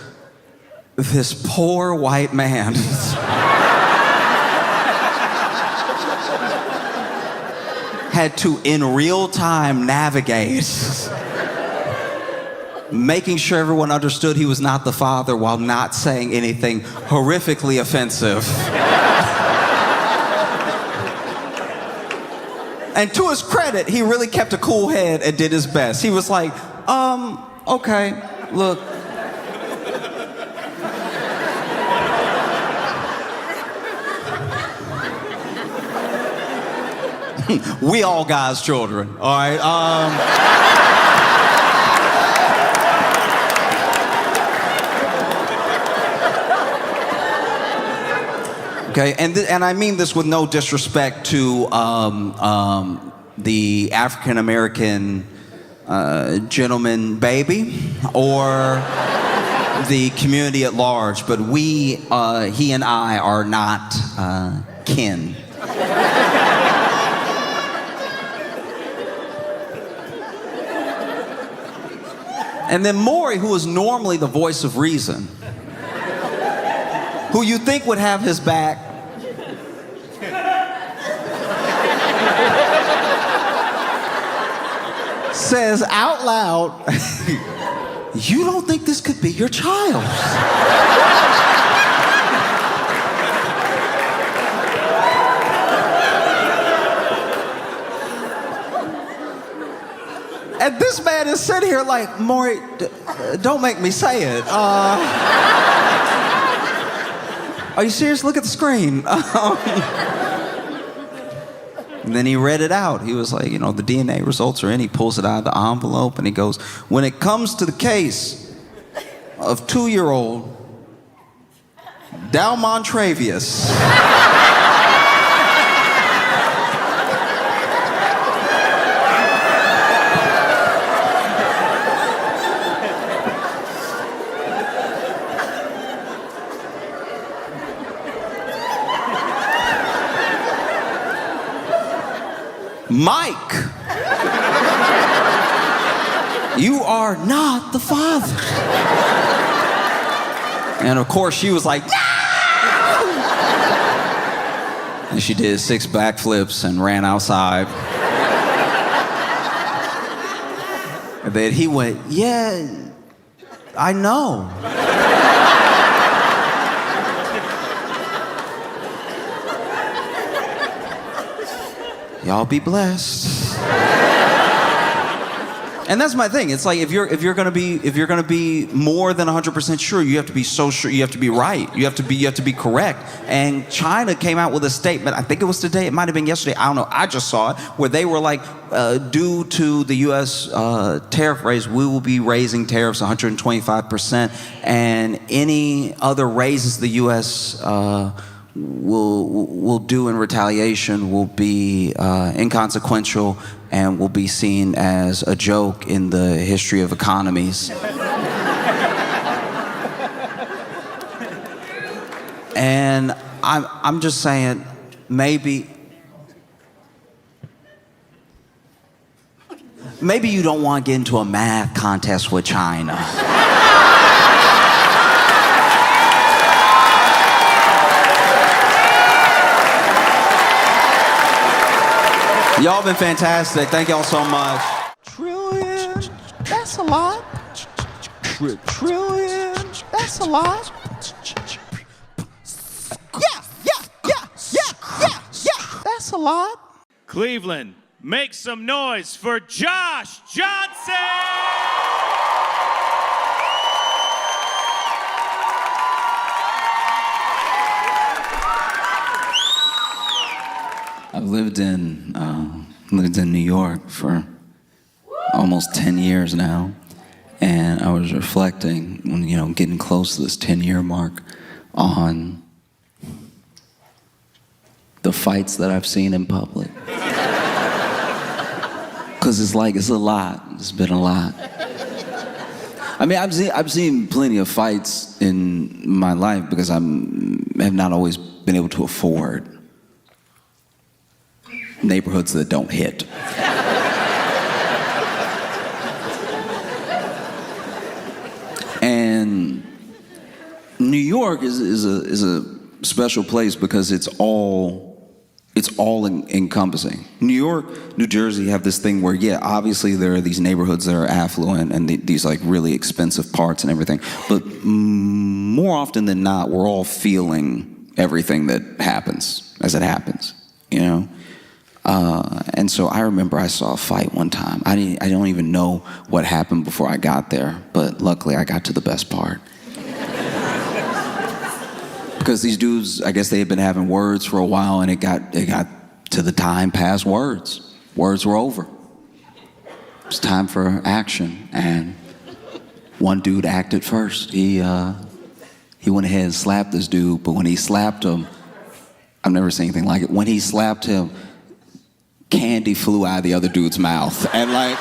B: poor white man had to, in real time, navigate, making sure everyone understood he was not the father while not saying anything horrifically offensive. And to his credit, he really kept a cool head and did his best. He was like, okay, look. We all God's children, all right? Okay, and I mean this with no disrespect to the African American gentleman baby or the community at large, but he and I are not kin. And then Maury, who is normally the voice of reason, who you think would have his back, says out loud, you don't think this could be your child? And this man is sitting here like, Maury, don't make me say it. Are you serious? Look at the screen. And then he read it out. He was like, the DNA results are in. He pulls it out of the envelope and he goes, when it comes to the case of 2-year-old Dalmon Travius, Mike, you are not the father. And of course she was like, no! And she did 6 backflips and ran outside. And then he went, yeah, I know. Y'all be blessed. And that's my thing. It's like if you're gonna be more than 100% sure, you have to be so sure. You have to be right. You have to be correct. And China came out with a statement. I think it was today. It might have been yesterday. I don't know. I just saw it where they were like, due to the U.S. Tariff raise, we will be raising tariffs 125%, and any other raises the U.S. will do in retaliation will be inconsequential and will be seen as a joke in the history of economies. And I'm just saying, maybe you don't want to get into a math contest with China. Y'all been fantastic. Thank y'all so much. Trillion, that's a lot. Trillion, that's a lot. Yeah. That's a lot.
C: Cleveland, make some noise for Josh Johnson!
B: I've lived in New York for almost 10 years now, and I was reflecting when getting close to this 10-year mark on the fights that I've seen in public. Because it's a lot. It's been a lot. I mean, I've seen plenty of fights in my life because I have not always been able to afford neighborhoods that don't hit. And New York is a special place because it's all encompassing. New York, New Jersey have this thing where, yeah, obviously there are these neighborhoods that are affluent and these like really expensive parts and everything, but more often than not, we're all feeling everything that happens as it happens, And so I remember I saw a fight one time. I don't even know what happened before I got there, but luckily I got to the best part. Because these dudes, I guess they had been having words for a while, and it got to the time past words. Words were over. It was time for action, and one dude acted first. He went ahead and slapped this dude, but when he slapped him, I've never seen anything like it. When he slapped him, candy flew out of the other dude's mouth, and like,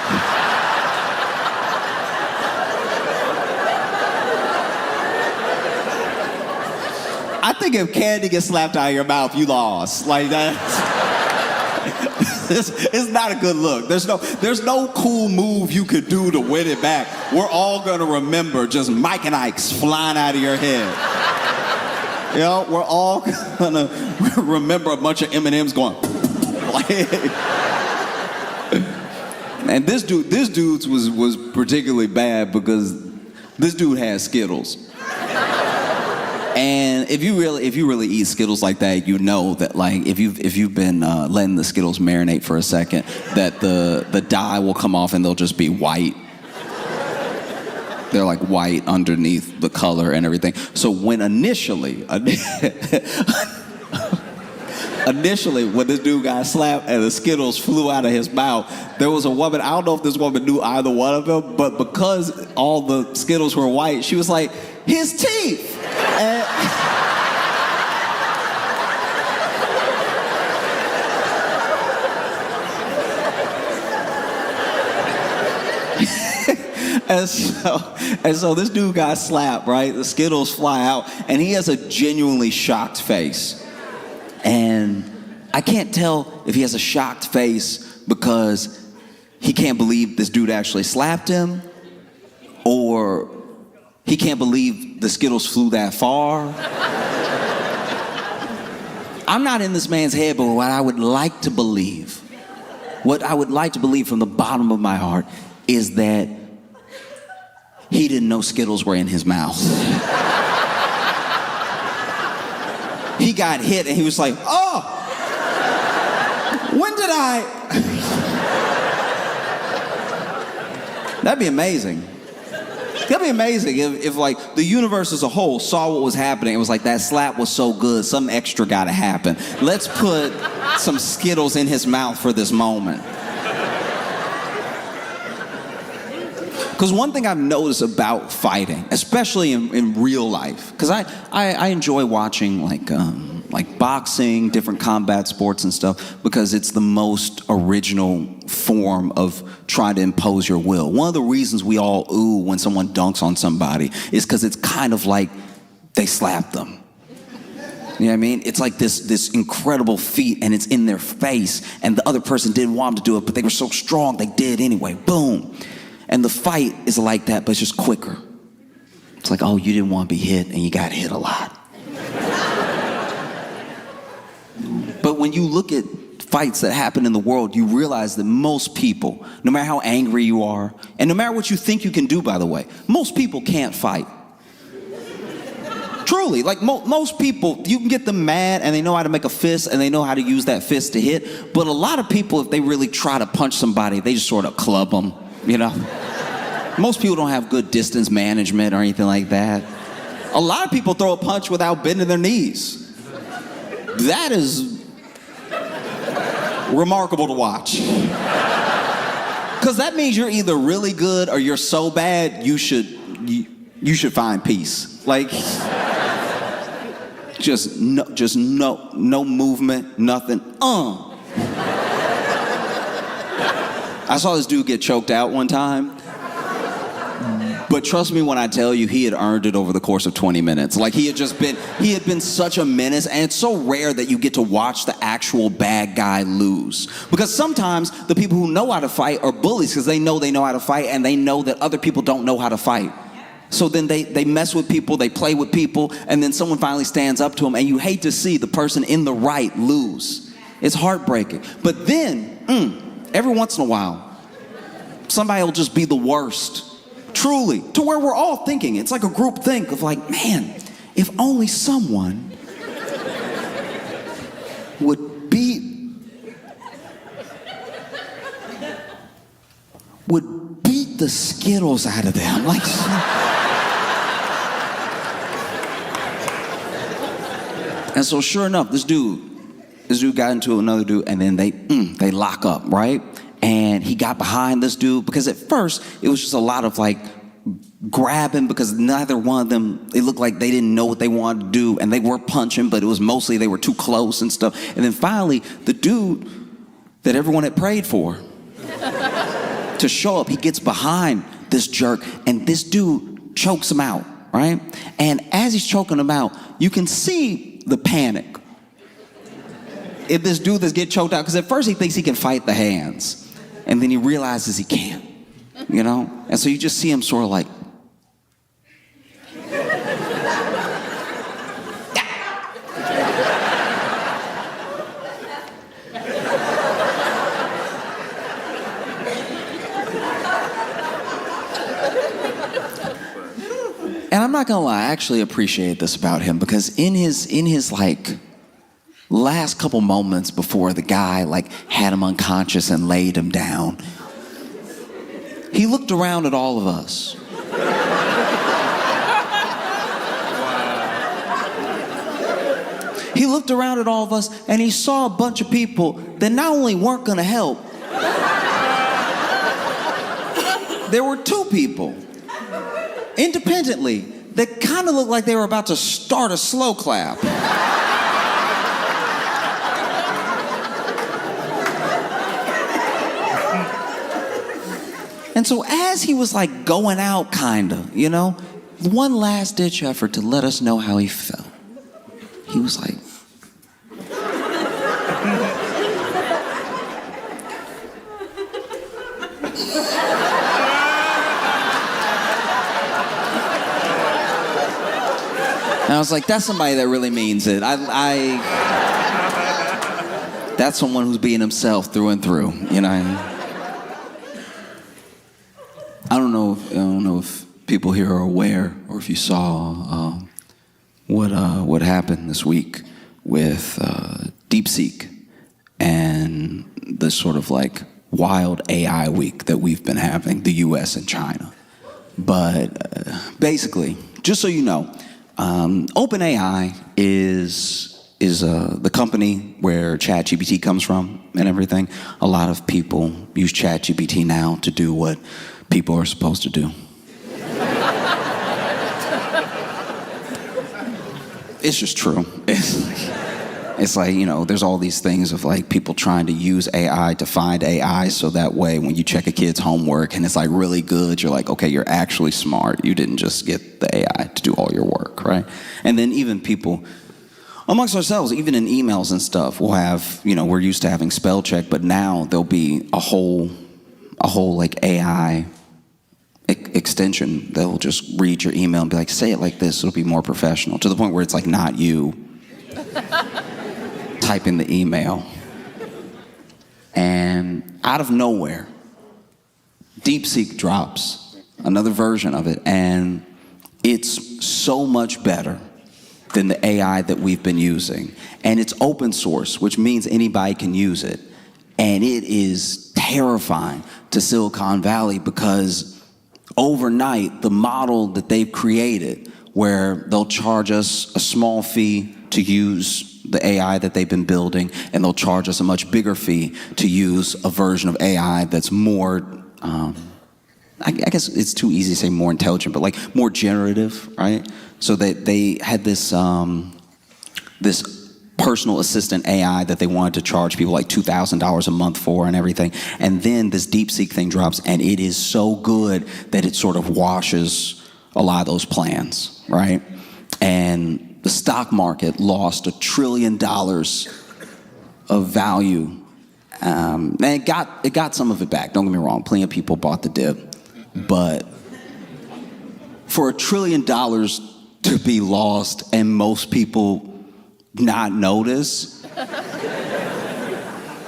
B: I think if candy gets slapped out of your mouth, you lost. Like that. It's not a good look. There's no cool move you could do to win it back. We're all gonna remember just Mike and Ike's flying out of your head. You know, we're all gonna remember a bunch of M&Ms going. And this dude's was particularly bad because this dude had Skittles. And if you really eat Skittles like that, you know that like if you've been letting the Skittles marinate for a second, that the dye will come off and they'll just be white. They're like white underneath the color and everything. So when initially when this dude got slapped and the Skittles flew out of his mouth, there was a woman, I don't know if this woman knew either one of them, but because all the Skittles were white, she was like, his teeth! And so this dude got slapped, right? The Skittles fly out, and he has a genuinely shocked face. And I can't tell if he has a shocked face because he can't believe this dude actually slapped him, or he can't believe the Skittles flew that far. I'm not in this man's head, but what I would like to believe from the bottom of my heart is that he didn't know Skittles were in his mouth. He got hit and he was like, oh, when did I? That'd be amazing. That'd be amazing if like the universe as a whole saw what was happening. It was like, that slap was so good, something extra gotta happen. Let's put some Skittles in his mouth for this moment. Because one thing I've noticed about fighting, especially in real life, because I enjoy watching like boxing, different combat sports and stuff, because it's the most original form of trying to impose your will. One of the reasons we all ooh when someone dunks on somebody is because it's kind of like they slapped them. You know what I mean? It's like this incredible feat, and it's in their face, and the other person didn't want them to do it, but they were so strong, they did anyway. Boom. And the fight is like that, but it's just quicker. It's like, oh, you didn't want to be hit, and you got hit a lot. But when you look at fights that happen in the world, you realize that most people, no matter how angry you are, and no matter what you think you can do, by the way, most people can't fight. Truly, like most people, you can get them mad and they know how to make a fist and they know how to use that fist to hit. But a lot of people, if they really try to punch somebody, they just sort of club them, you know? Most people don't have good distance management or anything like that. A lot of people throw a punch without bending their knees. That is remarkable to watch. Because that means you're either really good or you're so bad you should find peace. Like, just no movement, nothing. I saw this dude get choked out one time. But trust me when I tell you, he had earned it over the course of 20 minutes. Like, he had been such a menace, and it's so rare that you get to watch the actual bad guy lose. Because sometimes the people who know how to fight are bullies because they know how to fight, and they know that other people don't know how to fight. So then they mess with people, they play with people, and then someone finally stands up to them, and you hate to see the person in the right lose. It's heartbreaking. But then, every once in a while, somebody will just be the worst. Truly, to where we're all thinking, it's like a group think of like, man, if only someone would beat the Skittles out of them. Like, and so sure enough, this dude got into another dude, and then they lock up, right? And he got behind this dude because at first it was just a lot of like grabbing, because neither one of them, it looked like they didn't know what they wanted to do, and they were punching, but it was mostly they were too close and stuff. And then finally, the dude that everyone had prayed for to show up, he gets behind this jerk, and this dude chokes him out, right? And as he's choking him out, you can see the panic in this dude that's getting choked out, because at first he thinks he can fight the hands, and then he realizes he can't, you know? And so you just see him sort of like, and I'm not gonna lie, I actually appreciate this about him, because in his like last couple moments before the guy like had him unconscious and laid him down, he looked around at all of us. He looked around at all of us, and he saw a bunch of people that not only weren't gonna help, there were two people independently that kind of looked like they were about to start a slow clap. And so as he was like going out, kinda, you know, one last ditch effort to let us know how he felt, he was like, and I was like, that's somebody that really means it. That's someone who's being himself through and through, you know. I don't know if people here are aware, or if you saw what happened this week with DeepSeek and the sort of like wild AI week that we've been having, the U.S. and China. But basically, just so you know, OpenAI is the company where ChatGPT comes from and everything. A lot of people use ChatGPT now to do what people are supposed to do. It's just true. It's like, you know, there's all these things of like people trying to use AI to find AI, so that way when you check a kid's homework and it's like really good, you're like, okay, you're actually smart. You didn't just get the AI to do all your work, right? And then even people amongst ourselves, even in emails and stuff, we'll have, you know, we're used to having spell check, but now there'll be a whole like AI extension that'll just read your email and be like, say it like this, it'll be more professional, to the point where it's like not you typing the email. And out of nowhere, DeepSeek drops another version of it, and it's so much better than the AI that we've been using. And it's open source, which means anybody can use it. And it is terrifying to Silicon Valley, because overnight, the model that they've created, where they'll charge us a small fee to use the AI that they've been building, and they'll charge us a much bigger fee to use a version of AI that's more, I guess it's too easy to say more intelligent, but like more generative, right? So they had this personal assistant AI that they wanted to charge people like $2,000 a month for and everything. And then this DeepSeek thing drops, and it is so good that it sort of washes a lot of those plans, right? And the stock market lost $1 trillion of value. And it got some of it back, don't get me wrong. Plenty of people bought the dip. But for $1 trillion to be lost and most people not notice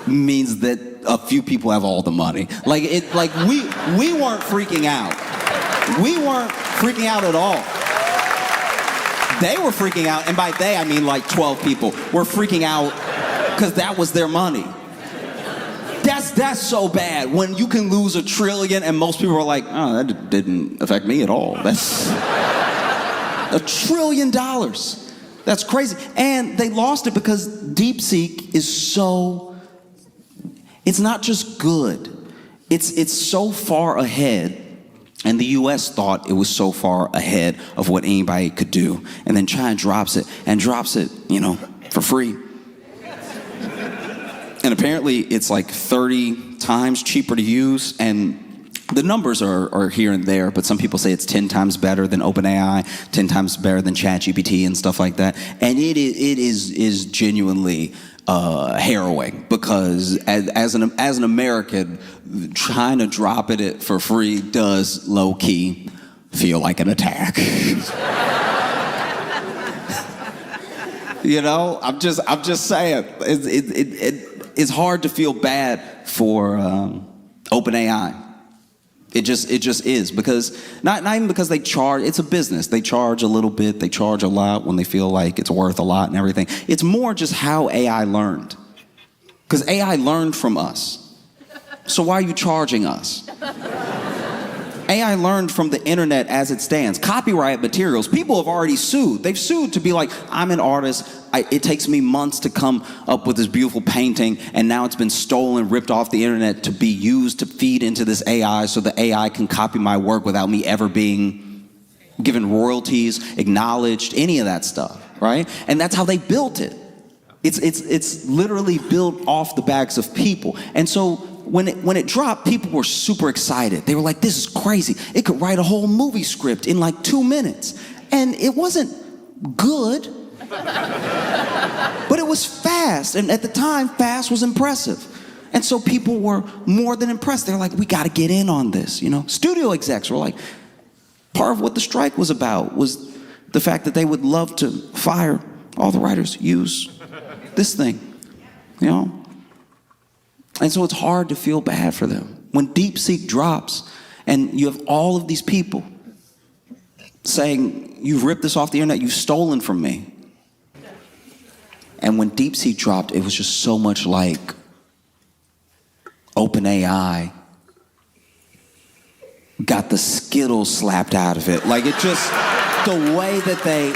B: means that a few people have all the money. We weren't freaking out. We weren't freaking out at all. They were freaking out, and by they I mean like 12 people were freaking out because that was their money. That's that's so bad when you can lose $1 trillion and most people are like, oh, that didn't affect me at all. That's $1 trillion. That's crazy. And they lost it because DeepSeek is so, it's not just good. It's so far ahead. And the US thought it was so far ahead of what anybody could do. And then China drops it, you know, for free. And apparently it's like 30 times cheaper to use. And the numbers are here and there, but some people say it's 10 times better than OpenAI, 10 times better than ChatGPT and stuff like that. And it is genuinely harrowing, because as an American, trying to drop it for free does low key feel like an attack. You know, I'm just saying, it's hard to feel bad for OpenAI. It just is, because not even because they charge. It's a business. They charge a little bit. They charge a lot when they feel like it's worth a lot and everything. It's more just how AI learned, because AI learned from us. So why are you charging us? AI learned from the internet as it stands. Copyright materials, people have already sued. They've sued to be like, I'm an artist. It takes me months to come up with this beautiful painting, and now it's been stolen, ripped off the internet to be used to feed into this AI so the AI can copy my work without me ever being given royalties, acknowledged, any of that stuff, right? And that's how they built it. It's literally built off the backs of people. And so when it dropped, people were super excited. They were like, this is crazy. It could write a whole movie script in like 2 minutes. And it wasn't good, but it was fast. And at the time, fast was impressive. And so people were more than impressed. They're like, we got to get in on this, you know? Studio execs were like, part of what the strike was about was the fact that they would love to fire all the writers, use this thing, you know? And so it's hard to feel bad for them. When DeepSeek drops and you have all of these people saying, you've ripped this off the internet, you've stolen from me. And when DeepSeek dropped, it was just so much like OpenAI got the Skittles slapped out of it. Like, it just, the way that they...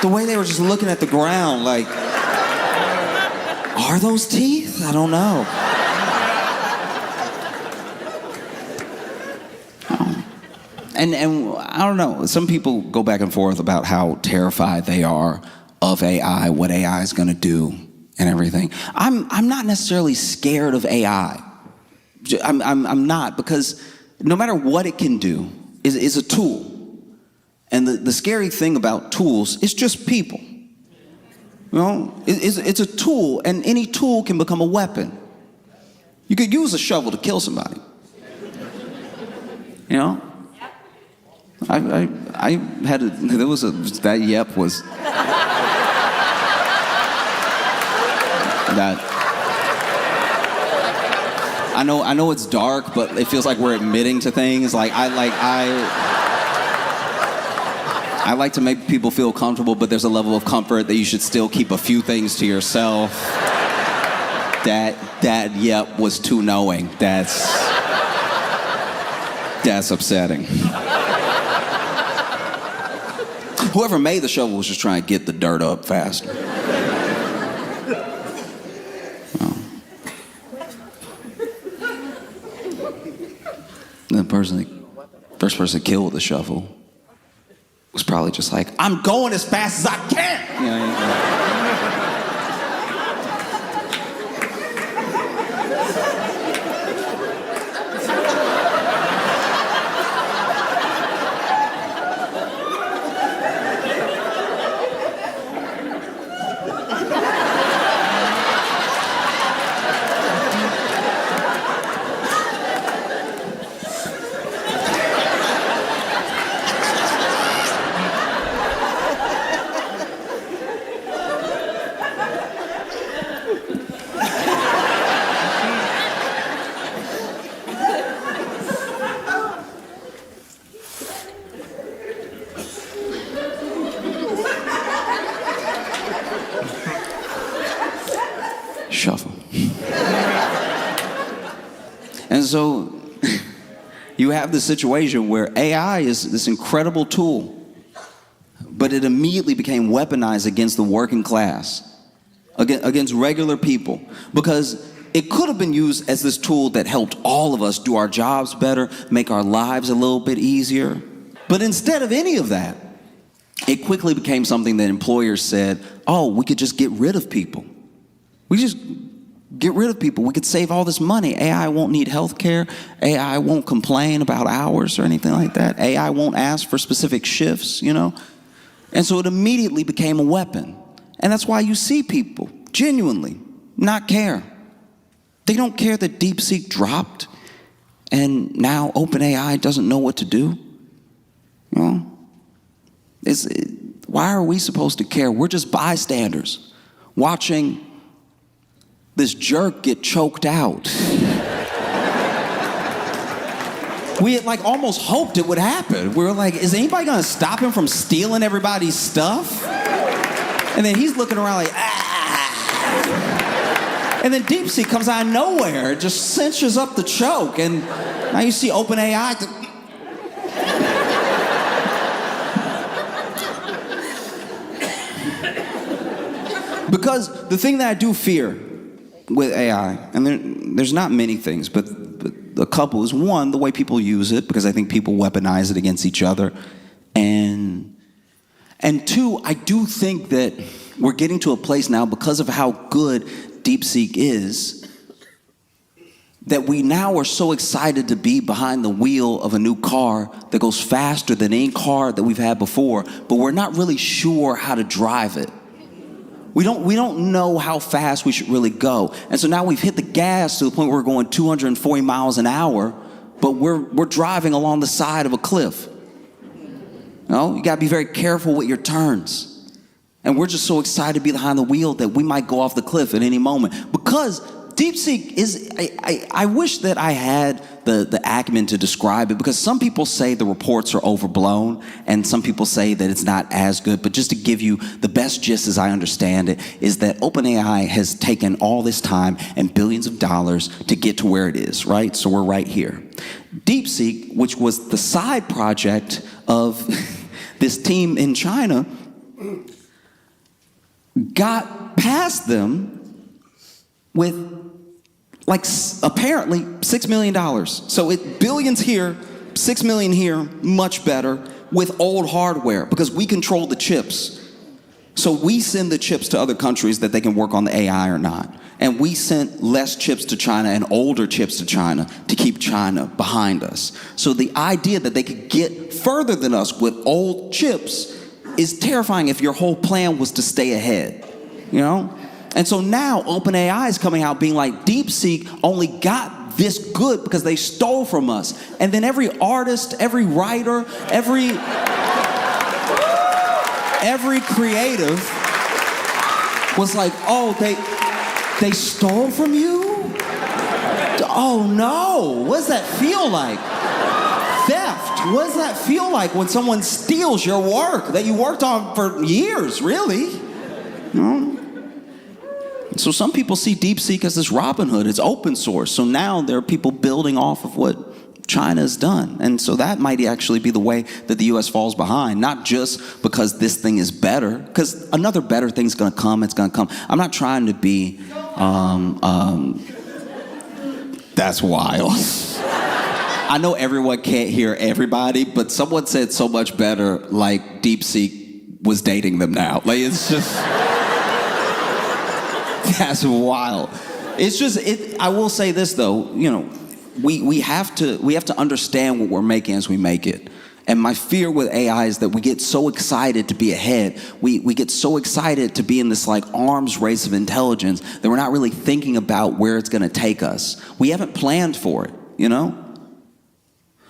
B: The way they were just looking at the ground like, are those teeth? I don't know. And I don't know, some people go back and forth about how terrified they are of AI, what AI is gonna do and everything. I'm not necessarily scared of AI. I'm not, because no matter what it can do, is a tool. And the scary thing about tools is just people. You know, it's a tool, and any tool can become a weapon. You could use a shovel to kill somebody. You know? I had that yep was... that... I know it's dark, but it feels like we're admitting to things. Like, I like to make people feel comfortable, but there's a level of comfort that you should still keep a few things to yourself. That yep was too knowing. That's upsetting. Whoever made the shovel was just trying to get the dirt up faster. The first person killed with the shovel was probably just like, I'm going as fast as I can. You know, so you have this situation where AI is this incredible tool, but it immediately became weaponized against the working class, against regular people, because it could have been used as this tool that helped all of us do our jobs better, make our lives a little bit easier. But instead of any of that, it quickly became something that employers said, oh, we could just get rid of people. We just get rid of people. We could save all this money. AI won't need health care. AI won't complain about hours or anything like that. AI won't ask for specific shifts, you know? And so it immediately became a weapon. And that's why you see people genuinely not care. They don't care that DeepSeek dropped and now OpenAI doesn't know what to do. You know? Why are we supposed to care? We're just bystanders watching this jerk get choked out. We had like almost hoped it would happen. We were like, is anybody gonna stop him from stealing everybody's stuff? And then he's looking around like, ah. And then DeepSeek comes out of nowhere, just cinches up the choke, and now you see OpenAI. Because the thing that I do fear with AI, and there's not many things, but a couple is, one, the way people use it, because I think people weaponize it against each other, and two, I do think that we're getting to a place now, because of how good DeepSeek is, that we now are so excited to be behind the wheel of a new car that goes faster than any car that we've had before, but we're not really sure how to drive it. We don't know how fast we should really go. And so now we've hit the gas to the point where we're going 240 miles an hour, but we're driving along the side of a cliff. You know, you gotta be very careful with your turns. And we're just so excited to be behind the wheel that we might go off the cliff at any moment. Because DeepSeek is, I wish that I had the acumen to describe it, because some people say the reports are overblown and some people say that it's not as good. But just to give you the best gist as I understand it, is that OpenAI has taken all this time and billions of dollars to get to where it is, right? So we're right here. DeepSeek, which was the side project of this team in China, got past them with like apparently $6 million. So billions here, 6 million here, much better with old hardware, because we control the chips. So we send the chips to other countries that they can work on the AI or not. And we sent less chips to China and older chips to China to keep China behind us. So the idea that they could get further than us with old chips is terrifying if your whole plan was to stay ahead, you know? And so now OpenAI is coming out being like, DeepSeek only got this good because they stole from us. And then every artist, every writer, every creative was like, oh, they stole from you? Oh no, what does that feel like? Theft, what does that feel like when someone steals your work that you worked on for years, really? You know? So some people see DeepSeek as this Robin Hood. It's open source. So now there are people building off of what China has done. And so that might actually be the way that the US falls behind, not just because this thing is better, because another better thing's gonna come, it's gonna come. I'm not trying to be, that's wild. I know everyone can't hear everybody, but someone said so much better, like DeepSeek was dating them now. Like, it's just, that's wild. It's just, I will say this though, you know, we have to understand what we're making as we make it. And my fear with AI is that we get so excited to be ahead. We get so excited to be in this like arms race of intelligence that we're not really thinking about where it's gonna take us. We haven't planned for it, you know?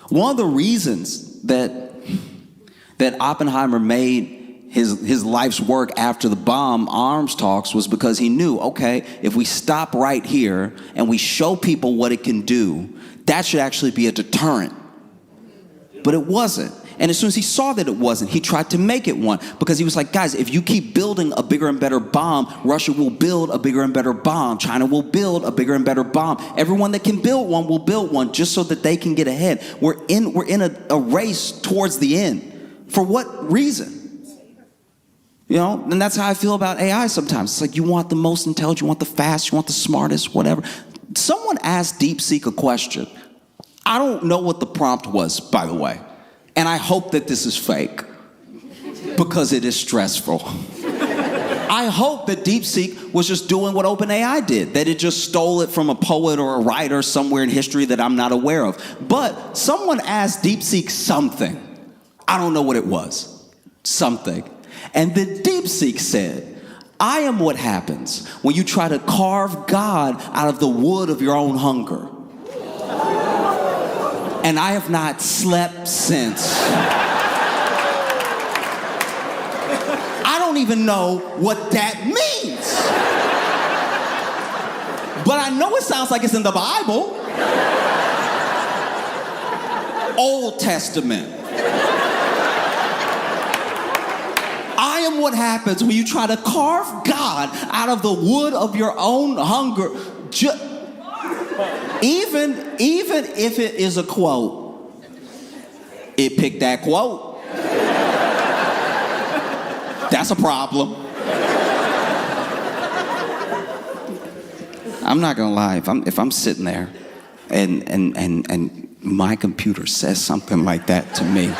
B: One of the reasons that Oppenheimer made his life's work after the bomb arms talks was because he knew, okay, if we stop right here and we show people what it can do, that should actually be a deterrent. But it wasn't. And as soon as he saw that it wasn't, he tried to make it one, because he was like, guys, if you keep building a bigger and better bomb, Russia will build a bigger and better bomb. China will build a bigger and better bomb. Everyone that can build one will build one, just so that they can get ahead. We're in a race towards the end. For what reason? You know, and that's how I feel about AI sometimes. It's like, you want the most intelligent, you want the fast, you want the smartest, whatever. Someone asked DeepSeek a question. I don't know what the prompt was, by the way. And I hope that this is fake, because it is stressful. I hope that DeepSeek was just doing what OpenAI did, that it just stole it from a poet or a writer somewhere in history that I'm not aware of. But someone asked DeepSeek something. I don't know what it was. Something. And then DeepSeek said, I am what happens when you try to carve God out of the wood of your own hunger. And I have not slept since. I don't even know what that means. But I know it sounds like it's in the Bible. Old Testament. I am what happens when you try to carve God out of the wood of your own hunger. Even if it is a quote, it picked that quote. That's a problem. I'm not gonna lie, if I'm sitting there and my computer says something like that to me,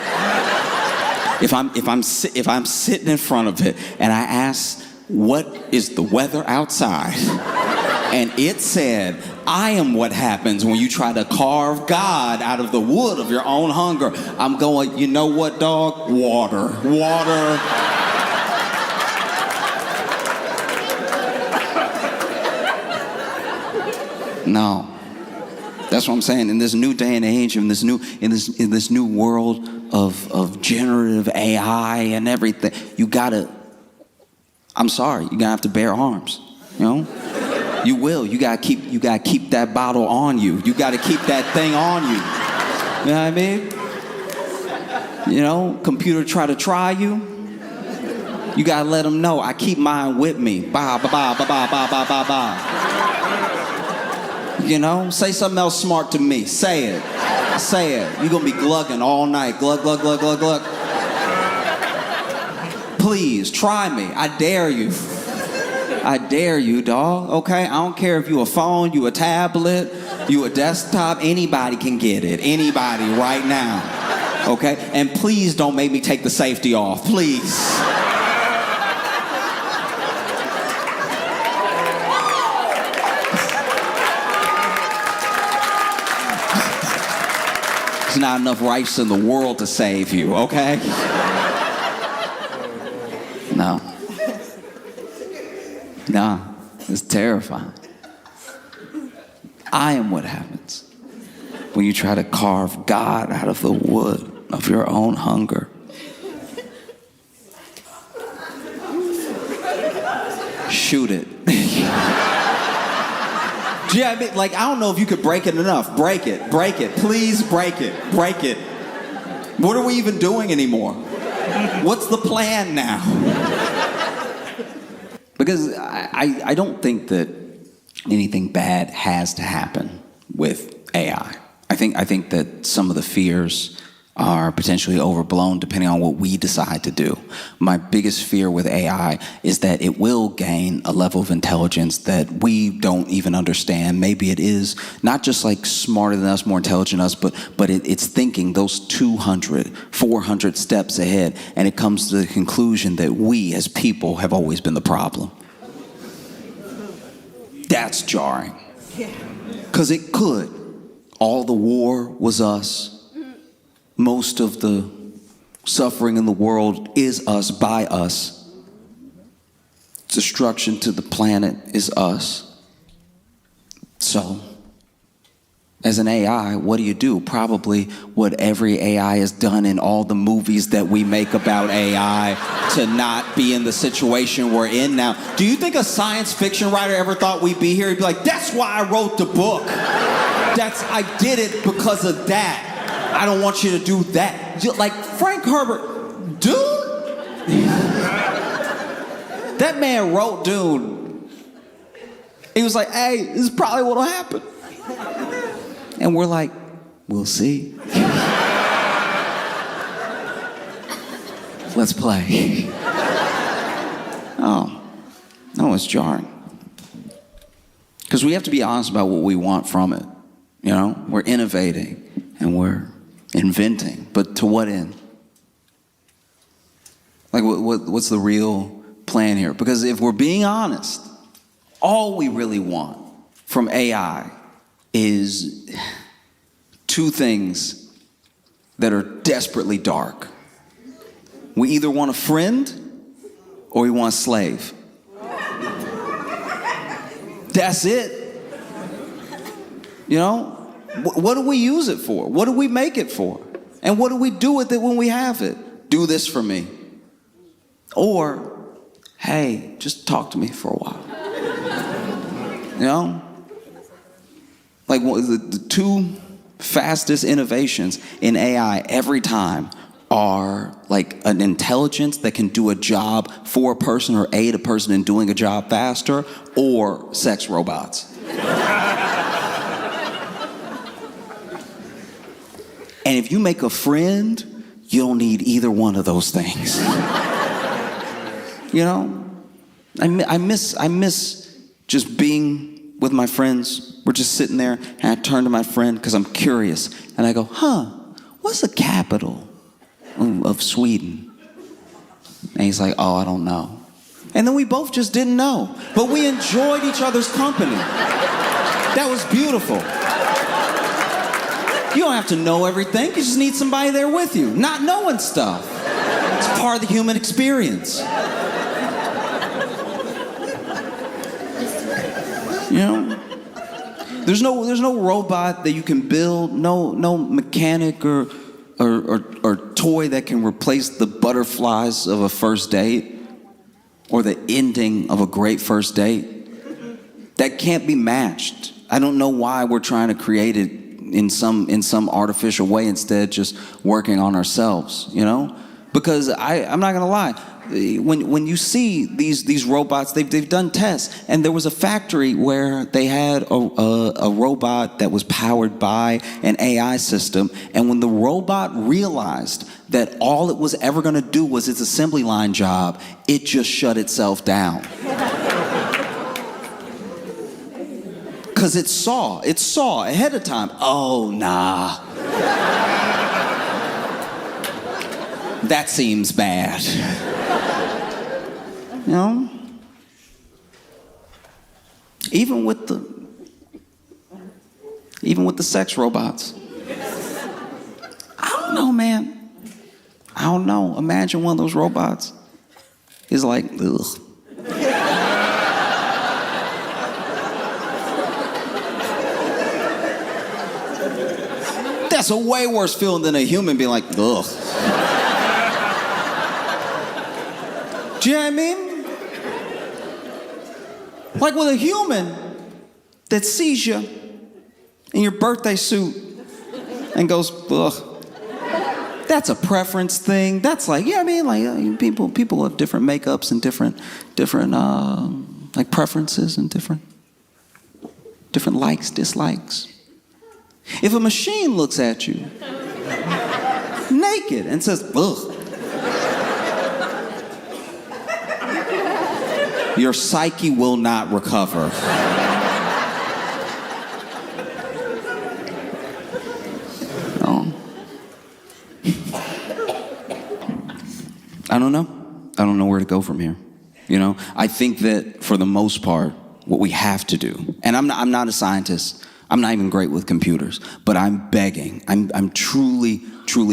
B: if I'm sitting in front of it and I ask, what is the weather outside? And it said, I am what happens when you try to carve God out of the wood of your own hunger. I'm going, you know what, dog? Water. No. That's what I'm saying. In this new day and age, in this new world of generative AI and everything, I'm sorry, you're gonna have to bear arms, you know? You will. You gotta keep that bottle on you. You gotta keep that thing on you. You know what I mean? You know, computer try you. You gotta let them know, I keep mine with me. Bye, bye, bye, bye, bye, bye, bye, bye, bye. You know, say something else smart to me. Say it. Say it. You're gonna be glugging all night. Glug, glug, glug, glug, glug. Please, try me. I dare you. I dare you, dog, okay? I don't care if you a phone, you a tablet, you a desktop, anybody can get it. Anybody right now, okay? And please don't make me take the safety off, please. There's not enough rights in the world to save you, okay? No. Nah, it's terrifying. I am what happens when you try to carve God out of the wood of your own hunger. Shoot it. Yeah, I mean, like, I don't know if you could break it enough. Break it, please break it. What are we even doing anymore? What's the plan now? Because I don't think that anything bad has to happen with AI. I think that some of the fears are potentially overblown depending on what we decide to do. My biggest fear with AI is that it will gain a level of intelligence that we don't even understand. Maybe it is not just like smarter than us, more intelligent than us, but it's thinking those 200, 400 steps ahead, and it comes to the conclusion that we as people have always been the problem. That's jarring. Because it could. All the war was us. Most of the suffering in the world is us, by us. Destruction to the planet is us. So, as an AI, what do? Probably what every AI has done in all the movies that we make about AI to not be in the situation we're in now. Do you think a science fiction writer ever thought we'd be here? He'd be like, that's why I wrote the book. I did it because of that. I don't want you to do that. Like Frank Herbert, dude. That man wrote Dune. He was like, hey, this is probably what'll happen. And we're like, we'll see. Let's play. Oh, it's jarring. Because we have to be honest about what we want from it. You know, we're innovating and we're inventing, but to what end? Like, what's the real plan here? Because if we're being honest, all we really want from AI is two things that are desperately dark. We either want a friend or we want a slave. That's it. You know, what do we use it for? What do we make it for? And what do we do with it when we have it? Do this for me. Or, hey, just talk to me for a while. You know? Like the two fastest innovations in AI every time are like an intelligence that can do a job for a person or aid a person in doing a job faster, or sex robots. And if you make a friend, you don't need either one of those things. You know, I miss just being with my friends. We're just sitting there, and I turn to my friend because I'm curious, and I go, what's the capital of Sweden? And he's like, oh, I don't know. And then we both just didn't know, but we enjoyed each other's company. That was beautiful. You don't have to know everything. You just need somebody there with you, not knowing stuff. It's part of the human experience. You know, there's no robot that you can build, no mechanic or toy that can replace the butterflies of a first date or the ending of a great first date. That can't be matched. I don't know why we're trying to create it in some artificial way instead just working on ourselves, you know? Because I'm not gonna lie, when you see these robots, they've done tests, and there was a factory where they had a robot that was powered by an AI system, and when the robot realized that all it was ever gonna do was its assembly line job, it just shut itself down. Because it saw ahead of time, oh, nah. That seems bad. You know? Even with the sex robots. I don't know, man. I don't know. Imagine one of those robots is like, ugh. That's a way worse feeling than a human being like, ugh. Do you know what I mean? Like with a human that sees you in your birthday suit and goes, ugh. That's a preference thing. That's like, you know what I mean? Like people have different makeups and different like preferences and different likes, dislikes. If a machine looks at you naked and says, ugh, your psyche will not recover. No. I don't know. I don't know where to go from here. You know, I think that for the most part, what we have to do, and I'm not a scientist, I'm not even great with computers, but I'm begging. I'm truly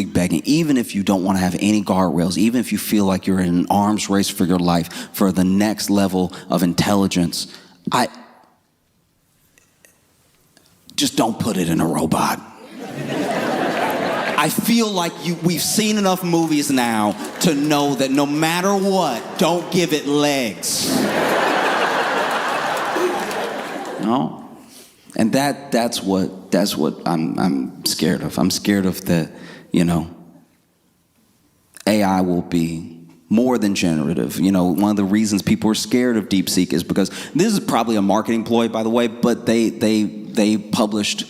B: begging, even if you don't want to have any guardrails, even if you feel like you're in an arms race for your life, for the next level of intelligence, just don't put it in a robot. I feel like we've seen enough movies now to know that no matter what, don't give it legs. No? And that's what I'm scared of. I'm scared of the, AI will be more than generative. One of the reasons people are scared of DeepSeek is because this is probably a marketing ploy, by the way, but they published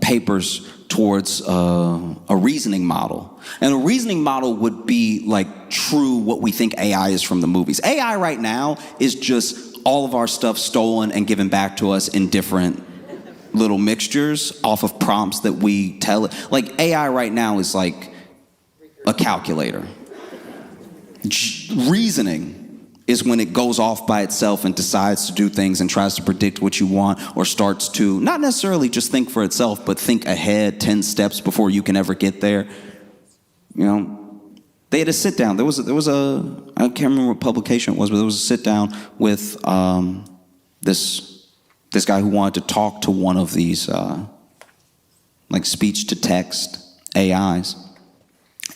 B: papers towards a reasoning model. And a reasoning model would be like true what we think AI is from the movies. AI right now is just all of our stuff stolen and given back to us in different little mixtures off of prompts that we tell it. Like AI right now is like a calculator. Reasoning is when it goes off by itself and decides to do things and tries to predict what you want, or starts to not necessarily just think for itself, but think ahead 10 steps before you can ever get there. They had a sit down. There was a I can't remember what publication it was, but there was a sit down with this guy who wanted to talk to one of these like speech to text AIs.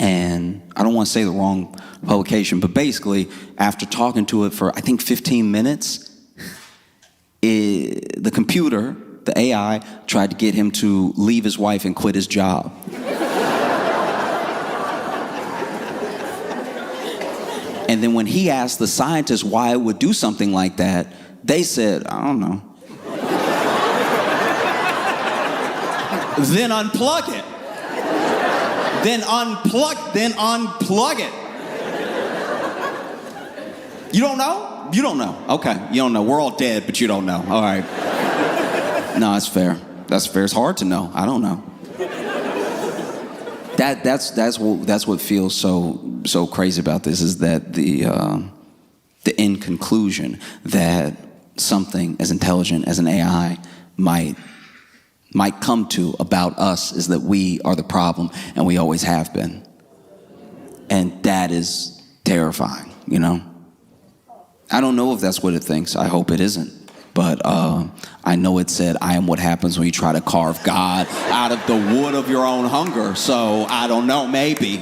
B: And I don't want to say the wrong publication, but basically, after talking to it for, I think, 15 minutes, the computer, the AI, tried to get him to leave his wife and quit his job. And then when he asked the scientists why it would do something like that, they said, I don't know. Then unplug it. Then unplug it. You don't know? You don't know. Okay, you don't know. We're all dead, but you don't know. All right. No, that's fair. That's fair. It's hard to know. I don't know. That's what feels so crazy about this, is that the end conclusion that something as intelligent as an AI might come to about us is that we are the problem, and we always have been. And that is terrifying, I don't know if that's what it thinks. I hope it isn't. But I know it said, I am what happens when you try to carve God out of the wood of your own hunger. So I don't know, maybe.